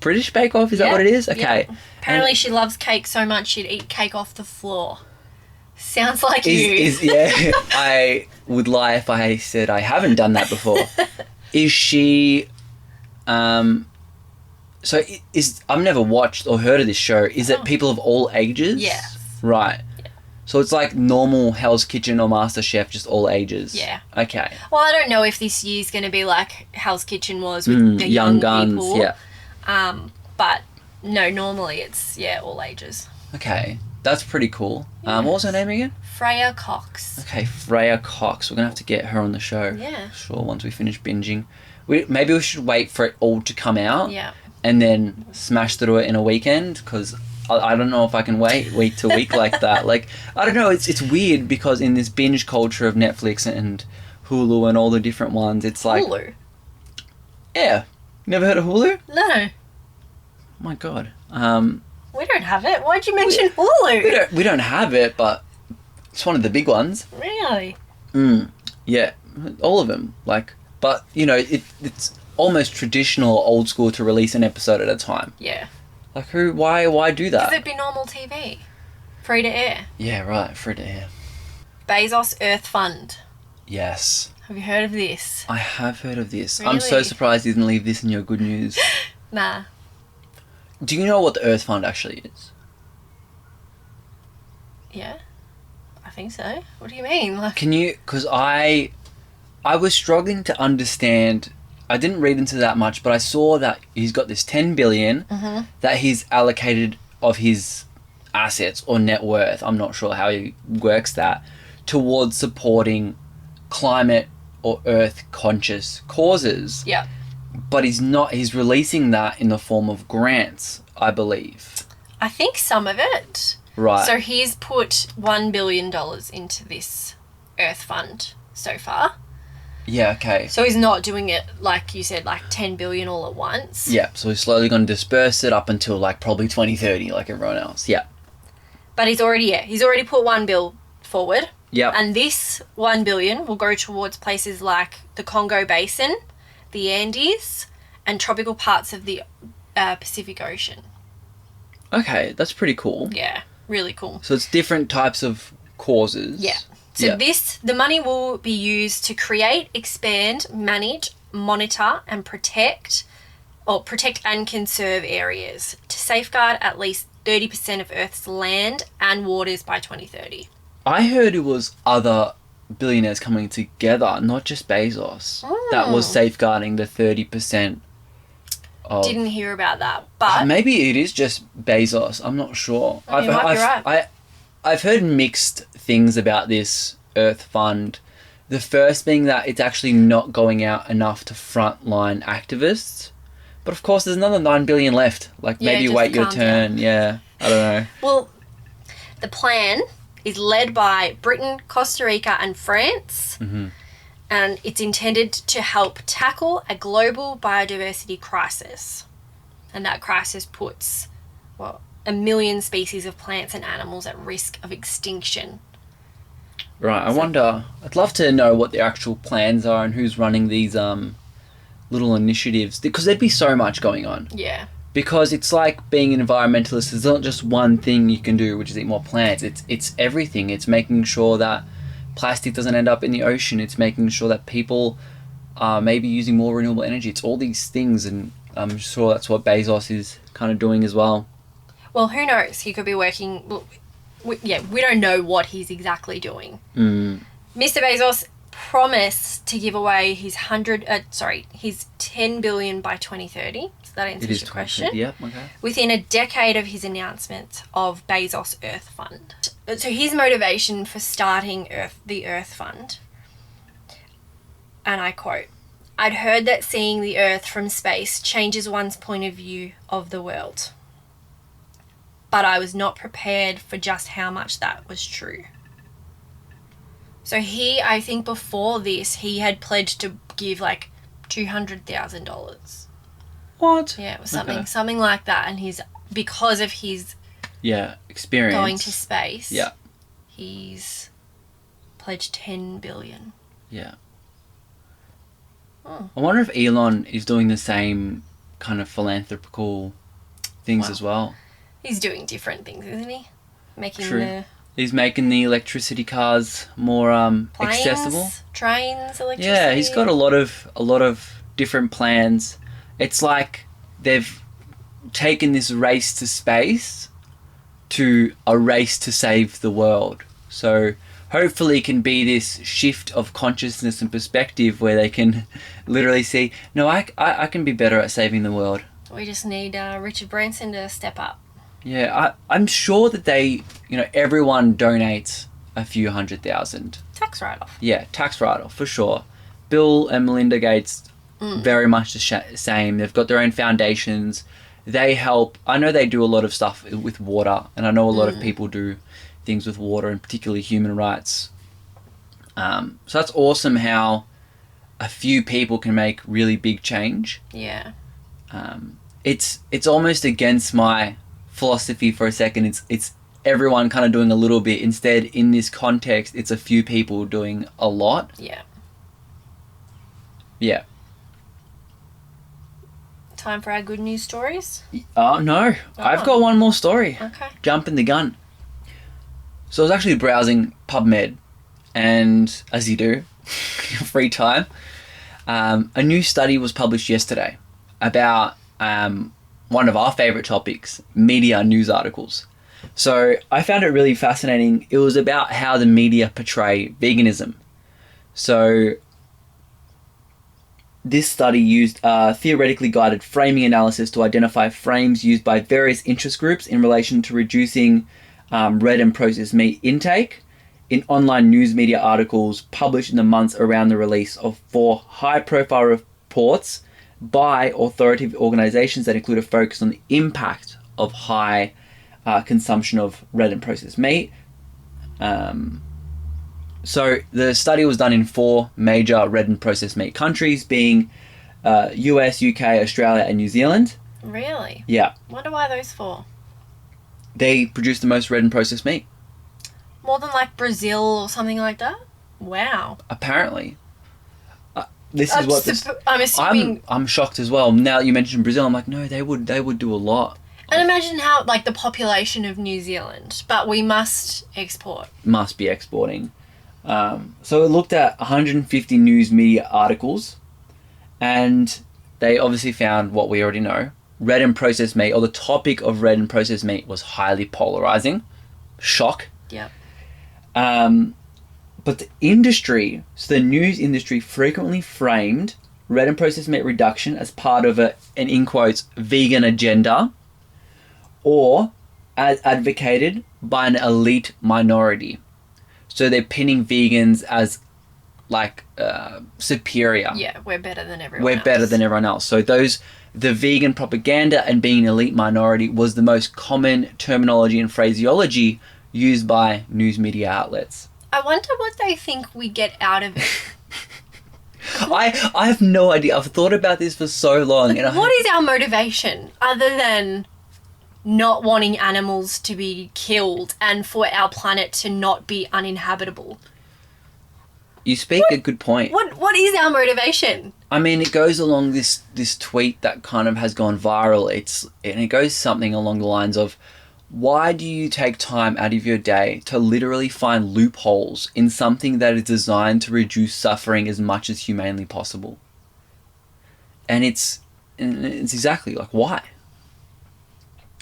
British Bake Off. Is that what it is? Okay. Yeah. Apparently she loves cake so much she'd eat cake off the floor. Sounds like you. Yeah, I would lie if I said I haven't done that before. Is she... So I've never watched or heard of this show. Is it people of all ages? Yes. Right. Yeah. So it's like normal Hell's Kitchen or MasterChef, just all ages. Yeah. Okay. Well, I don't know if this year's going to be like Hell's Kitchen was with the young guns. People. Yeah. But no, normally it's all ages. Okay, that's pretty cool. Yes. What was her name again? Freya Cox. Okay, Freya Cox. We're gonna have to get her on the show. Yeah. Sure. Once we finish binging, maybe we should wait for it all to come out. Yeah. And then smash through it in a weekend, because I don't know if I can wait week to week like that. Like, I don't know, it's weird because in this binge culture of Netflix and Hulu and all the different ones, it's like... Hulu? Yeah. Never heard of Hulu? No. Oh my God. We don't have it. Why'd you mention Hulu? We don't have it, but it's one of the big ones. Really? Yeah. All of them. But, it's... almost traditional or old school to release an episode at a time. Yeah. Why do that? Because it'd be normal TV. Free to air. Yeah, right. Free to air. Bezos Earth Fund. Yes. Have you heard of this? I have heard of this. Really? I'm so surprised you didn't leave this in your good news. Nah. Do you know what the Earth Fund actually is? Yeah. I think so. What do you mean? Can you... Because I was struggling to understand... I didn't read into that much, but I saw that he's got this 10 billion that he's allocated of his assets or net worth, I'm not sure how he works that, towards supporting climate or earth conscious causes. Yeah. But he's releasing that in the form of grants, I believe. I think some of it. Right. So he's put $1 billion into this Earth Fund so far. Yeah, okay. So he's not doing it, like you said, like 10 billion all at once. Yeah, so he's slowly going to disperse it up until probably 2030 like everyone else. Yeah. But he's already put $1 billion forward. Yep. And this 1 billion will go towards places like the Congo Basin, the Andes, and tropical parts of the Pacific Ocean. Okay, that's pretty cool. Yeah, really cool. So it's different types of causes. Yeah. So the money will be used to create, expand, manage, monitor, and protect and conserve areas to safeguard at least 30% of Earth's land and waters by 2030. I heard it was other billionaires coming together, not just Bezos, that was safeguarding the 30% of... Didn't hear about that, but... maybe it is just Bezos. I'm not sure. You might be right. I've heard mixed things about this Earth Fund. The first being that it's actually not going out enough to frontline activists. But of course, there's another 9 billion left. Like, maybe wait your turn. Yeah, I don't know. Well, the plan is led by Britain, Costa Rica, and France. Mm-hmm. And it's intended to help tackle a global biodiversity crisis. And that crisis puts, 1 million species of plants and animals at risk of extinction. Right, I'd love to know what the actual plans are and who's running these little initiatives, because there'd be so much going on. Yeah. Because it's like being an environmentalist, there's not just one thing you can do, which is eat more plants. It's everything. It's making sure that plastic doesn't end up in the ocean. It's making sure that people are maybe using more renewable energy. It's all these things, and I'm sure that's what Bezos is kind of doing as well. Well, who knows? He could be working... Well, we don't know what he's exactly doing. Mm. Mr. Bezos promised to give away his 10 billion by 2030. So that answers your question. Yeah, okay. Within a decade of his announcement of Bezos Earth Fund. So his motivation for starting the Earth Fund, and I quote, "I'd heard that seeing the Earth from space changes one's point of view of the world. But I was not prepared for just how much that was true." So I think before this, he had pledged to give like $200,000. What? Yeah, it was something like that. And because of his experience going to space, yeah, he's pledged 10 billion. Yeah. Oh. I wonder if Elon is doing the same kind of philanthropical things as well. He's doing different things, isn't he? He's making the electricity cars more accessible. Trains, electricity. Yeah, he's got a lot of different plans. It's like they've taken this race to space to a race to save the world. So hopefully it can be this shift of consciousness and perspective where they can literally see, no, I can be better at saving the world. We just need Richard Branson to step up. Yeah, I'm sure that everyone donates a few $100,000. Tax write-off. Yeah, tax write-off, for sure. Bill and Melinda Gates, very much the same. They've got their own foundations. They help. I know they do a lot of stuff with water, and I know a lot of people do things with water, and particularly human rights. So that's awesome how a few people can make really big change. Yeah. It's almost against my philosophy for a second. It's everyone kind of doing a little bit. Instead, in this context, it's a few people doing a lot. Yeah. Yeah. Time for our good news stories? No. I've got one more story. Okay. Jumping the gun. So I was actually browsing PubMed, and as you do, in your free time, a new study was published yesterday about one of our favourite topics, media news articles. So I found it really fascinating. It was about how the media portray veganism. So this study used theoretically guided framing analysis to identify frames used by various interest groups in relation to reducing red and processed meat intake in online news media articles published in the months around the release of 4 high-profile reports by authoritative organisations that include a focus on the impact of high consumption of red and processed meat. So the study was done in 4 major red and processed meat countries, being US, UK, Australia and New Zealand. Really? Yeah. Wonder why those 4? They produce the most red and processed meat. More than like Brazil or something like that? Wow. Apparently. This is what this... I'm assuming... I'm shocked as well. Now that you mentioned Brazil, I'm like, no, they would do a lot. And imagine how, like, the population of New Zealand, but we must export. Must be exporting. So it looked at 150 news media articles, and they obviously found what we already know. Red and processed meat, or the topic of red and processed meat, was highly polarizing. Shock. Yep. But the industry, so the news industry, frequently framed red and processed meat reduction as part of an, in quotes, vegan agenda, or as advocated by an elite minority. So they're pinning vegans as like superior. Yeah, we're better than everyone else. We're better than everyone else. So the vegan propaganda and being an elite minority was the most common terminology and phraseology used by news media outlets. I wonder what they think we get out of it. I have no idea. I've thought about this for so long. Like, what is our motivation other than not wanting animals to be killed and for our planet to not be uninhabitable? You speak a good point. What is our motivation? I mean, it goes along this tweet that kind of has gone viral. And it goes something along the lines of, why do you take time out of your day to literally find loopholes in something that is designed to reduce suffering as much as humanly possible? And it's exactly like, why?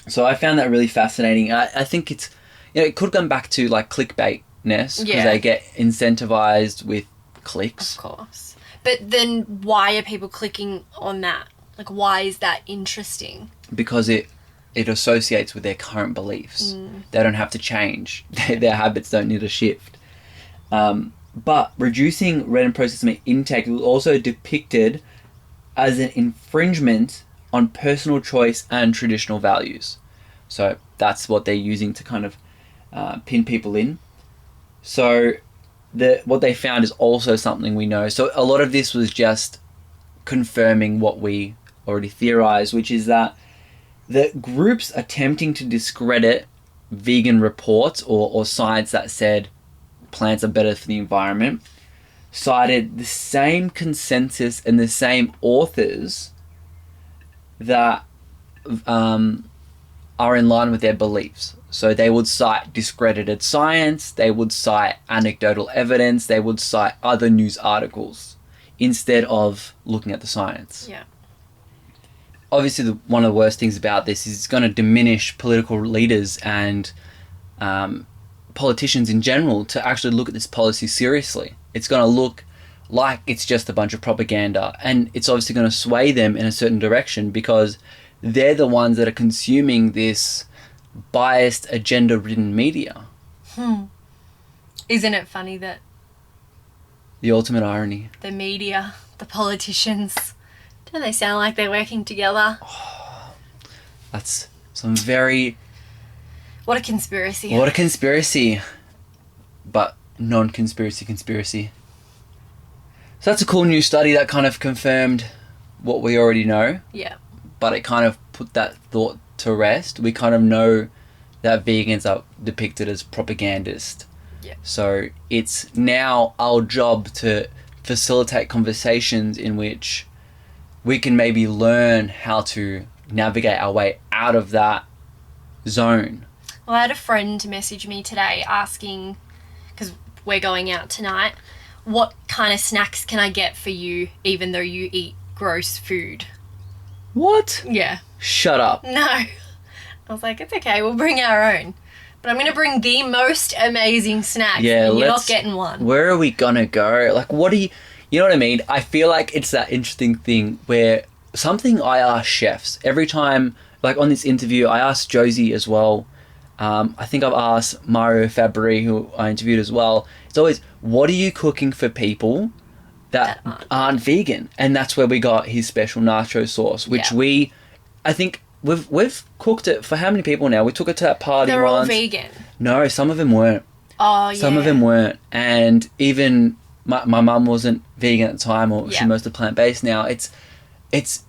So I found that really fascinating. I think it's, it could come back to like clickbaitness, because they get incentivized with clicks. Of course. But then why are people clicking on that? Like, why is that interesting? Because it associates with their current beliefs. They don't have to change. Their habits don't need a shift. But reducing red and processed meat intake was also depicted as an infringement on personal choice and traditional values. So that's what they're using to kind of pin people in. So what they found is also something we know. So a lot of this was just confirming what we already theorized, which is that the groups attempting to discredit vegan reports or science that said plants are better for the environment cited the same consensus and the same authors that are in line with their beliefs. So they would cite discredited science, they would cite anecdotal evidence, they would cite other news articles instead of looking at the science. Yeah. Obviously, one of the worst things about this is it's going to diminish political leaders and politicians in general to actually look at this policy seriously. It's going to look like it's just a bunch of propaganda, and it's obviously going to sway them in a certain direction because they're the ones that are consuming this biased, agenda-ridden media. Isn't it funny that The ultimate irony. the media, the politicians, don't they sound like they're working together? That's some very... What a conspiracy. What a conspiracy. But non-conspiracy conspiracy. So that's a cool new study that kind of confirmed what we already know. Yeah. But it kind of put that thought to rest. We kind of know that vegans are depicted as propagandists. Yeah. So it's now our job to facilitate conversations in which we can maybe learn how to navigate our way out of that zone. Well, I had a friend message me today asking, because we're going out tonight, what kind of snacks can I get for you even though you eat gross food? What? Yeah. Shut up. No. I was like, it's okay, we'll bring our own. But I'm going to bring the most amazing snacks. Yeah, and you're not getting one. Where are we going to go? Like, what do you... You know what I mean? I feel like it's that interesting thing where something I ask chefs every time, like on this interview, I asked Josie as well. I think I've asked Mario Fabri, who I interviewed as well. It's always, what are you cooking for people that aren't vegan? And that's where we got his special nacho sauce, which I think we've cooked it for how many people now? We took it to that party They're all once. vegan. No, some of them weren't. Oh, yeah. Some of them weren't. And even my mum wasn't vegan at the time, or she's mostly plant-based now. It's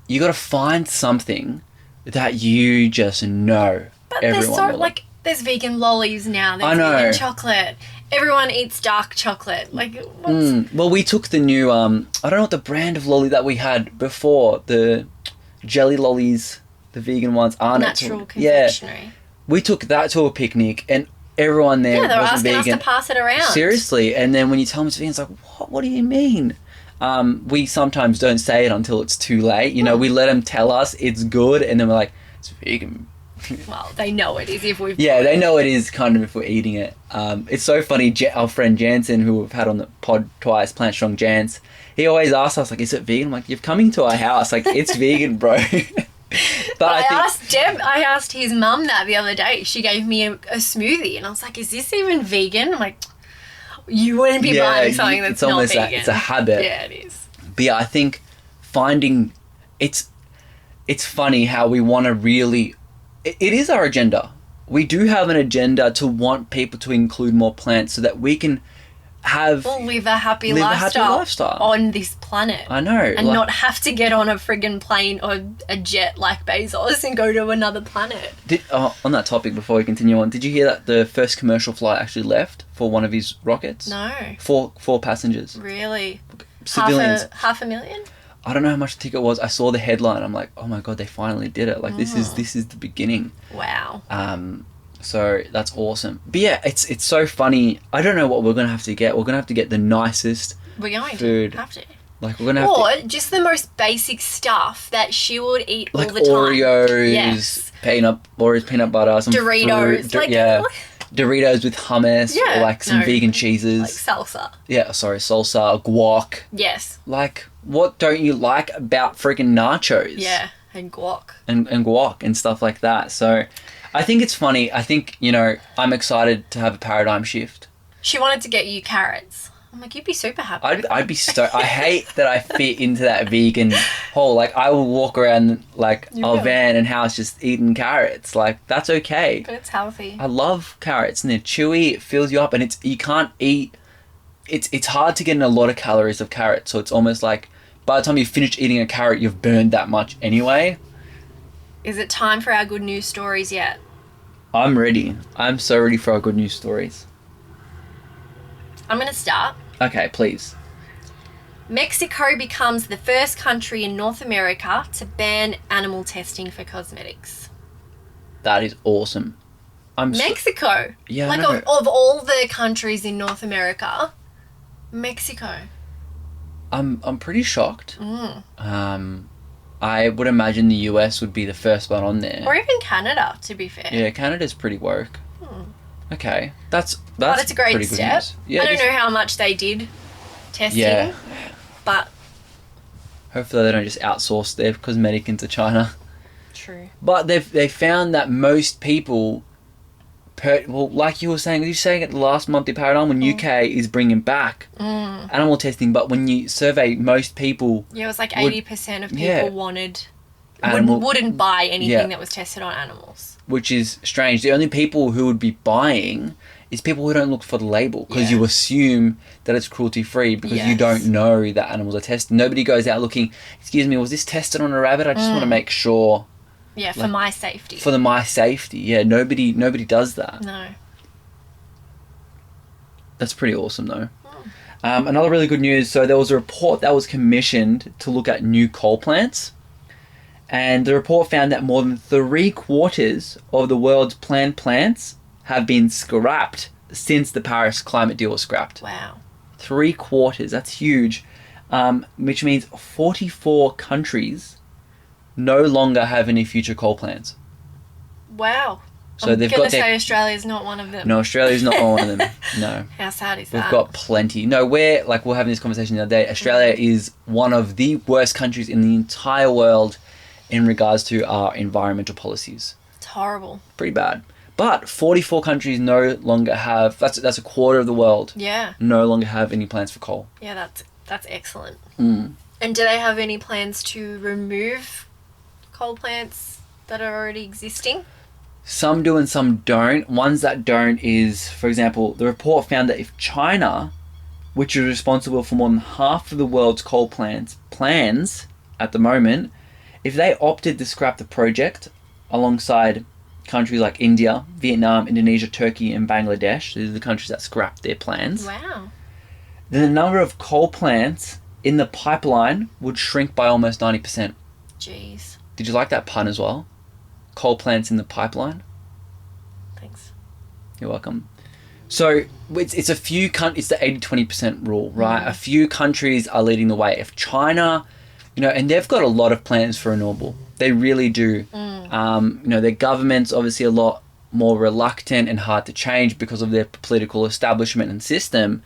you got to find something that you just know But everyone they're so, will like, There's vegan lollies now. There's I know. vegan chocolate. Everyone eats dark chocolate. Like, what's... Well, we took the new, I don't know what the brand of lolly that we had before, the jelly lollies, the vegan ones, aren't Natural it? Yeah. confectionery. We took that to a picnic and everyone there Yeah, they were wasn't asking vegan. us to pass it around. Seriously. And then when you tell them it's vegan, it's like, what do you mean? We sometimes don't say it until it's too late. You know, we let them tell us it's good and then we're like, it's vegan. Well, they know it is if we've... Yeah, they know it is kind of if we're eating it. It's so funny, our friend Jansen, who we've had on the pod twice, Plant Strong Jans, he always asks us, like, is it vegan? I'm like, you're coming to our house. Like, it's vegan, bro. But I asked his mum that the other day. She gave me a smoothie and I was like, is this even vegan? I'm like, you wouldn't be buying something that's not vegan. It's a habit. Yeah, it is. But yeah, I think finding... It's funny how we want to really... It is our agenda. We do have an agenda to want people to include more plants so that we can live a happy lifestyle on this planet. I know. And not have to get on a friggin' plane or a jet like Bezos and go to another planet. On that topic, before we continue on, did you hear that the first commercial flight actually left for one of his rockets? No. Four passengers. Really? Civilians. Half a million? I don't know how much the ticket was. I saw the headline. I'm like, oh my God, they finally did it. Like, this is the beginning. Wow. So that's awesome. But yeah, it's so funny. I don't know what we're going to have to get. We're going to have to get the nicest food. Have to. Like, we're going to have Or just the most basic stuff that she would eat all the time. Oreos, yes. Oreos, peanut butter, some Doritos. fruit, Doritos with hummus, or like some vegan cheeses. Like salsa. Yeah, sorry, salsa, guac. Yes. Like, what don't you like about freaking nachos? Yeah, and guac. And guac and stuff like that. So, I think it's funny. I think, I'm excited to have a paradigm shift. She wanted to get you carrots. I'm like, you'd be super happy. I'd be stoked. I hate that I fit into that vegan hole. Like, I will walk around like a van and house just eating carrots. Like, that's okay. But it's healthy. I love carrots and they're chewy. It fills you up and you can't eat. It's hard to get in a lot of calories of carrots. So it's almost like by the time you finish eating a carrot, you've burned that much anyway. Is it time for our good news stories yet? I'm ready. I'm so ready for our good news stories. I'm going to start. Okay, please. Mexico becomes the first country in North America to ban animal testing for cosmetics. That is awesome. Mexico? Yeah, like, of all the countries in North America, Mexico. I'm pretty shocked. I would imagine the US would be the first one on there. Or even Canada, to be fair. Yeah, Canada's pretty woke. Okay, that's but it's a great pretty step. Good news. Yeah, I don't know how much they did testing, but hopefully they don't just outsource their cosmetic into China. True. But they found that most people, like you were saying at the last monthly paradigm, when UK is bringing back animal testing, but when you survey most people, it was like 80% of people wouldn't buy anything that was tested on animals. Which is strange. The only people who would be buying is people who don't look for the label because you assume that it's cruelty-free because you don't know that animals are tested. Nobody goes out looking, excuse me, was this tested on a rabbit? I just want to make sure. Yeah, for my safety. For my safety. Yeah, nobody does that. No. That's pretty awesome though. Another really good news. So there was a report that was commissioned to look at new coal plants. And the report found that more than 3/4 of the world's planned plants have been scrapped since the Paris climate deal was scrapped. Wow. 3/4, that's huge. Which means 44 countries no longer have any future coal plants. Wow. So I'm going to say Australia's not one of them. No, Australia's not one of them. No. How sad is that? We've got plenty. No, we're having this conversation the other day. Australia is one of the worst countries in the entire world in regards to our environmental policies. It's horrible. Pretty bad. But 44 countries no longer have, that's a quarter of the world. Yeah. No longer have any plans for coal. Yeah, that's excellent. And do they have any plans to remove coal plants that are already existing? Some do and some don't. Ones that don't is, for example, the report found that if China, which is responsible for more than half of the world's coal plans at the moment, if they opted to scrap the project alongside countries like India, Vietnam, Indonesia, Turkey, and Bangladesh. These are the countries that scrapped their plans. Wow. Then the number of coal plants in the pipeline would shrink by almost 90%. Jeez. Did you like that pun as well? Coal plants in the pipeline? Thanks. You're welcome. So it's a few it's the 80-20% rule, right? A few countries are leading the way. If China, and they've got a lot of plans for renewable. They really do. Their government's obviously a lot more reluctant and hard to change because of their political establishment and system.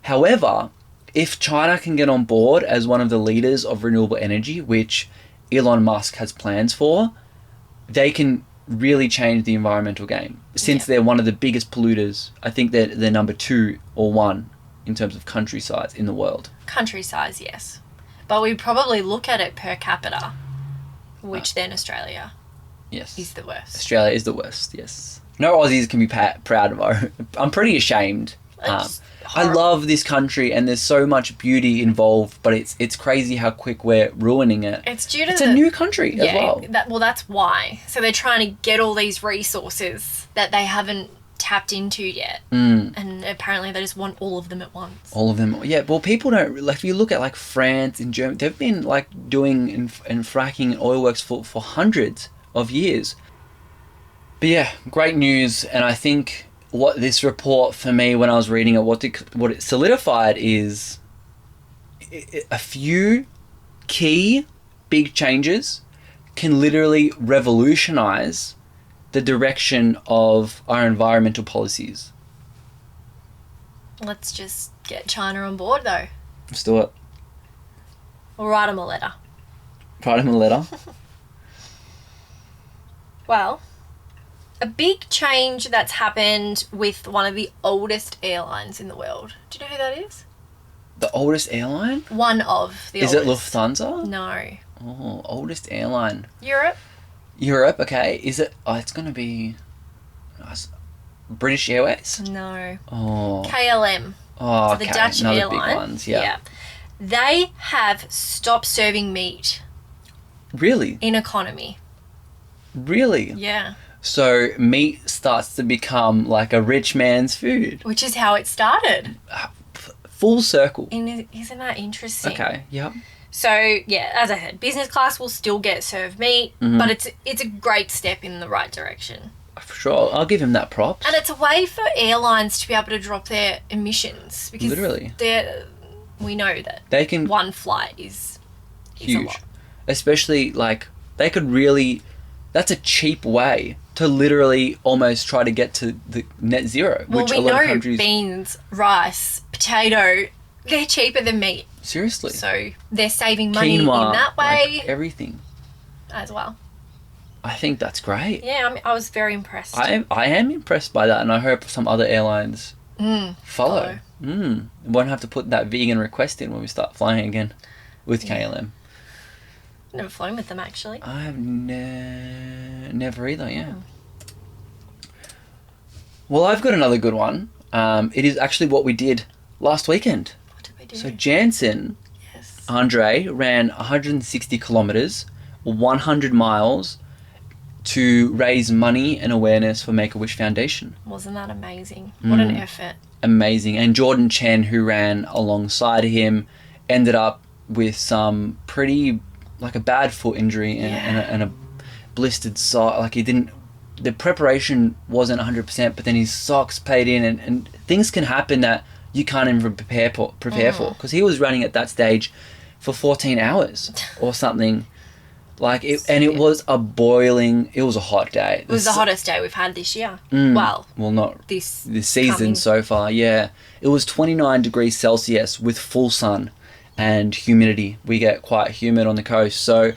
However, if China can get on board as one of the leaders of renewable energy, which Elon Musk has plans for, they can really change the environmental game. Since they're one of the biggest polluters, I think they're number 2 or 1 in terms of country size in the world. Country size, yes. But we probably look at it per capita, which then Australia is the worst. Australia is the worst, yes. No Aussies can be proud of our... I'm pretty ashamed. I love this country and there's so much beauty involved, but it's crazy how quick we're ruining it. It's a new country as well. That's why. So they're trying to get all these resources that they haven't tapped into yet. And apparently they just want all of them at once. All of them. Yeah, well, people don't... Like, if you look at, like, France and Germany, they've been, like, doing and fracking oil works for hundreds of years. But, yeah, great news. And I think... what this report for me when I was reading it, what it solidified is a few key big changes can literally revolutionize the direction of our environmental policies. Let's just get China on board though. Let's do it. We'll write them a letter. Write them a letter. Well... a big change that's happened with one of the oldest airlines in the world. Do you know who that is? The oldest airline? One of the oldest. Is it Lufthansa? No. Oh, oldest airline. Europe, okay. Is it... Oh, it's going to be... British Airways? No. Oh. KLM. Oh, so the Dutch airline. Big ones, yeah. They have stopped serving meat. Really? In economy. Really? Yeah. So meat starts to become like a rich man's food. Which is how it started. Full circle. Isn't that interesting? Okay, yep. So, yeah, as I said, business class will still get served meat, but it's a great step in the right direction. For sure. I'll give him that props. And it's a way for airlines to be able to drop their emissions. Because literally. We know that they can, one flight is huge. A lot. Especially, like, they could really... That's a cheap way to literally almost try to get to the net zero. Well, which we a lot know of countries... beans, rice, potato, they're cheaper than meat. Seriously. So they're saving money Quinoa, in that way. Like everything. As well. I think that's great. Yeah, I was very impressed. I am impressed by that, and I hope some other airlines follow. Won't have to put that vegan request in when we start flying again with KLM. Never flown with them, actually. I have never either, yeah. Well, I've got another good one. It is actually what we did last weekend. What did we do? So Jansen, Andre, ran 160 kilometres, 100 miles to raise money and awareness for Make-A-Wish Foundation. Wasn't that amazing? What an effort. Amazing. And Jordan Chen, who ran alongside him, ended up with some pretty... like a bad foot injury and a blistered sock. Like the preparation wasn't 100%, but then his socks paid in and things can happen that you can't even prepare for. Because he was running at that stage for 14 hours or something. Like it was it was a hot day. It was the hottest day we've had this year. Well, not this season coming. So far, yeah. It was 29 degrees Celsius with full sun. And humidity. We get quite humid on the coast. So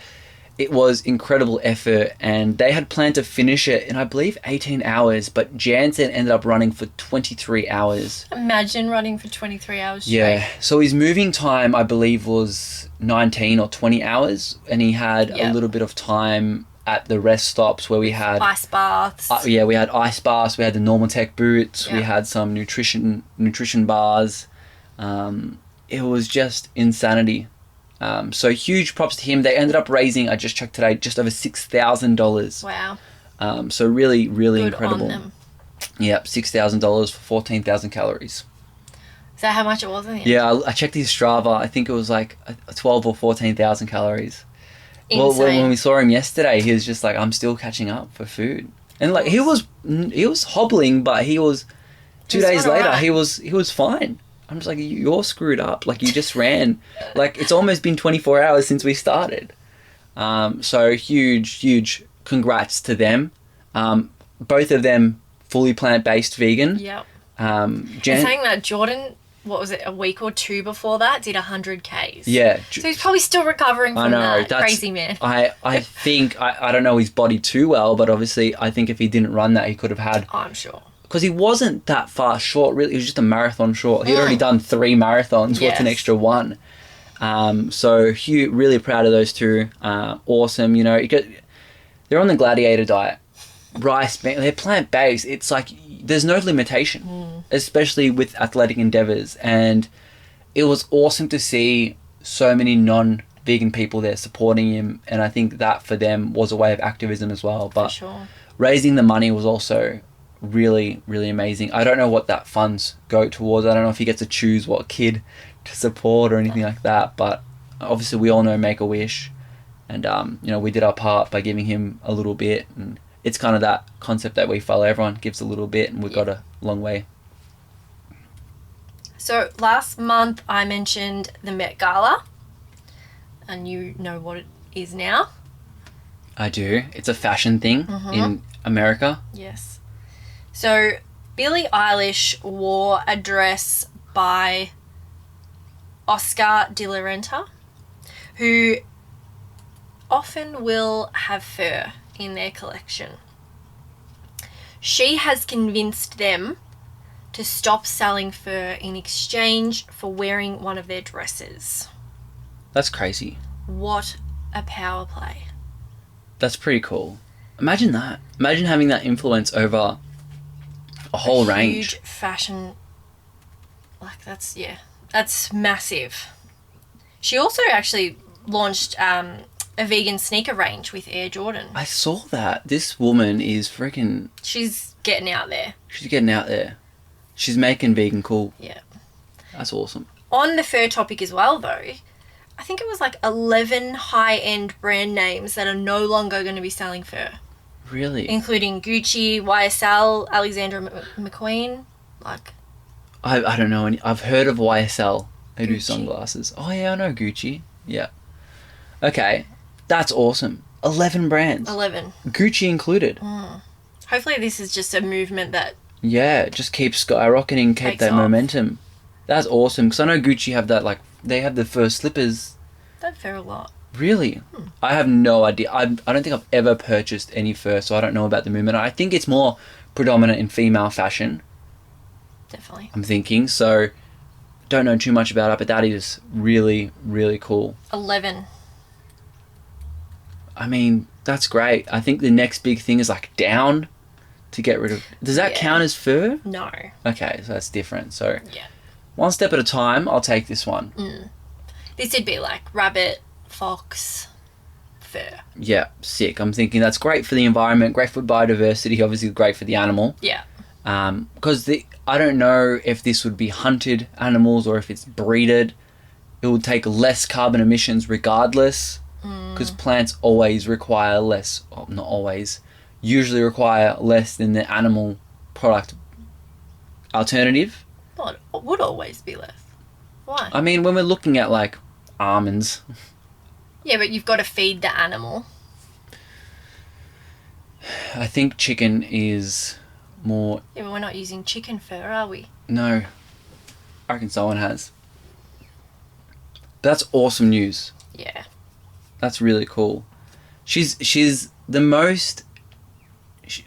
it was incredible effort. And they had planned to finish it in, I believe, 18 hours. But Jansen ended up running for 23 hours. Imagine running for 23 hours straight. Yeah. So his moving time, I believe, was 19 or 20 hours. And he had a little bit of time at the rest stops where we had... ice baths. We had ice baths. We had the normal tech boots. We had some nutrition bars. It was just insanity. So huge props to him. They ended up raising, I just checked today, just over $6,000. Wow. So really, really Good incredible. on them. Yep, $6,000 for 14,000 calories. Is that how much it was in the end? Yeah, I checked his Strava. I think it was like 12 or 14,000 calories. Insane. Well, when we saw him yesterday, he was just like, I'm still catching up for food. And like he was hobbling, but he was 2 days later, right. he was fine. I'm just like, you're screwed up. Like you just ran. Like it's almost been 24 hours since we started. So huge congrats to them. Both of them fully plant-based vegan. Yep. Jen, saying that Jordan, what was it, a week or two before that, did 100 Ks. yeah. So he's probably still recovering from that. Crazy man. I think, I don't know his body too well, but obviously I think if he didn't run that, he could have had... Oh, I'm sure. Because he wasn't that far short, really. He was just a marathon short. He'd already done 3 marathons. What's an extra one? So really proud of those two. Awesome. You know, they're on the gladiator diet. Rice, they're plant-based. It's like there's no limitation, especially with athletic endeavors. And it was awesome to see so many non-vegan people there supporting him. And I think that for them was a way of activism as well. But For sure. raising the money was also really, really amazing. I don't know what that funds go towards. I don't know if he gets to choose what kid to support or anything like that. But obviously we all know Make-A-Wish. And, you know, we did our part by giving him a little bit. And it's kind of that concept that we follow. Everyone gives a little bit and we've got a long way. So last month I mentioned the Met Gala. And you know what it is now. I do. It's a fashion thing in America. Yes. So Billie Eilish wore a dress by Oscar de la Renta, who often will have fur in their collection. She has convinced them to stop selling fur in exchange for wearing one of their dresses. That's crazy. What a power play. That's pretty cool. Imagine that. Imagine having that influence over a whole range. Huge fashion. Like, that's massive. She also actually launched a vegan sneaker range with Air Jordan. I saw that. This woman is freaking... She's getting out there. She's getting out there. She's making vegan cool. Yeah. That's awesome. On the fur topic as well, though, I think it was like 11 high-end brand names that are no longer going to be selling fur. Really? Including Gucci, YSL, Alexander McQueen. Like... I don't know any... I've heard of YSL. They do Gucci. sunglasses. Oh, yeah, I know Gucci. Yeah. Okay. That's awesome. 11 brands. 11. Gucci included. Hopefully this is just a movement that... Yeah, just keep skyrocketing, keep Takes that off. momentum. That's awesome. Because I know Gucci have that, like... They have the fur slippers. They fur a lot. Really? I have no idea. I don't think I've ever purchased any fur, so I don't know about the movement. I think it's more predominant in female fashion, Definitely. I'm thinking. So, don't know too much about it, but that is really, really cool. 11. I mean, that's great. I think the next big thing is like down to get rid of... Does that Yeah. count as fur? No. Okay, so that's different. So, Yeah. one step at a time, I'll take this one. This would be like rabbit, fox, fur. Yeah, sick. I'm thinking that's great for the environment, great for biodiversity, obviously great for the animal. Yeah. Because I don't know if this would be hunted animals or if it's breeded. It would take less carbon emissions regardless. Because plants always require less, well, not always, usually require less than the animal product alternative. Well, it would always be less. Why? I mean, when we're looking at like almonds, Yeah, but you've got to feed the animal. I think chicken is more... Yeah, but we're not using chicken fur, are we? No, I reckon someone has. That's awesome news. Yeah. That's really cool. She's the most...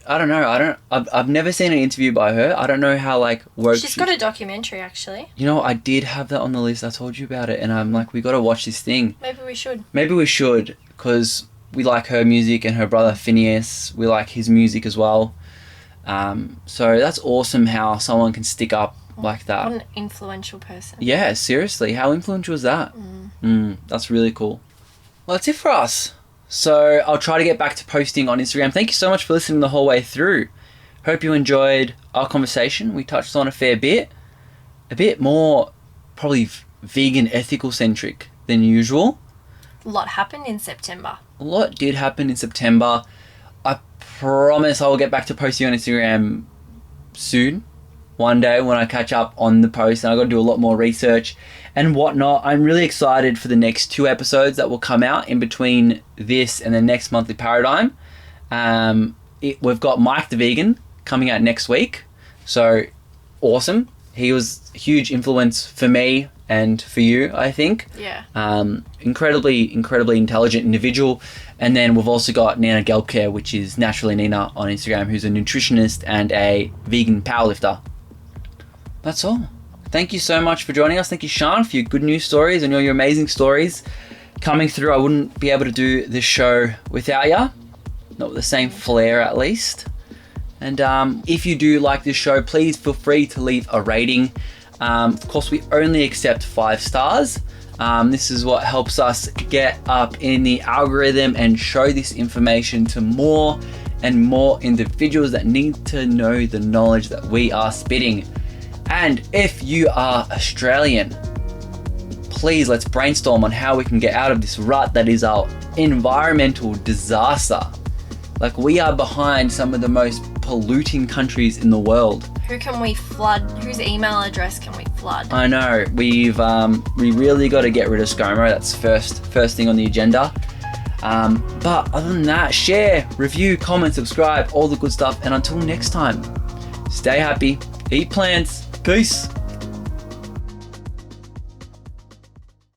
I don't know. I've never seen an interview by her. I don't know how like woke She's got a documentary, actually. You know, I did have that on the list. I told you about it, and I'm like, we got to watch this thing. Maybe we should. Maybe we should, because we like her music and her brother Phineas. We like his music as well. So that's awesome how someone can stick up like that. What an influential person. Yeah, seriously. How influential was that? That's really cool. Well, that's it for us. So I'll try to get back to posting on Instagram. Thank you so much for listening the whole way through. Hope you enjoyed our conversation. We touched on a fair bit. A bit more probably vegan, ethical centric than usual. A lot happened in September. A lot did happen in September. I promise I will get back to posting on Instagram soon. One day when I catch up on the post, and I've got to do a lot more research and whatnot. I'm really excited for the next 2 episodes that will come out in between this and the next monthly paradigm. We've got Mike the Vegan coming out next week. So awesome. He was a huge influence for me and for you, I think. Yeah. Incredibly intelligent individual. And then we've also got Nina Gelbcare, which is Naturally Nina on Instagram, who's a nutritionist and a vegan powerlifter. That's all. Thank you so much for joining us. Thank you, Sean, for your good news stories and all your amazing stories coming through. I wouldn't be able to do this show without you. Not with the same flair, at least. And if you do like this show, please feel free to leave a rating. Of course, we only accept 5 stars. This is what helps us get up in the algorithm and show this information to more and more individuals that need to know the knowledge that we are spitting. And if you are Australian, please let's brainstorm on how we can get out of this rut that is our environmental disaster. Like, we are behind some of the most polluting countries in the world. Who can we flood? Whose email address can we flood? I know, we really got to get rid of ScoMo. That's first thing on the agenda. But other than that, share, review, comment, subscribe, all the good stuff. And until next time, stay happy, eat plants, peace.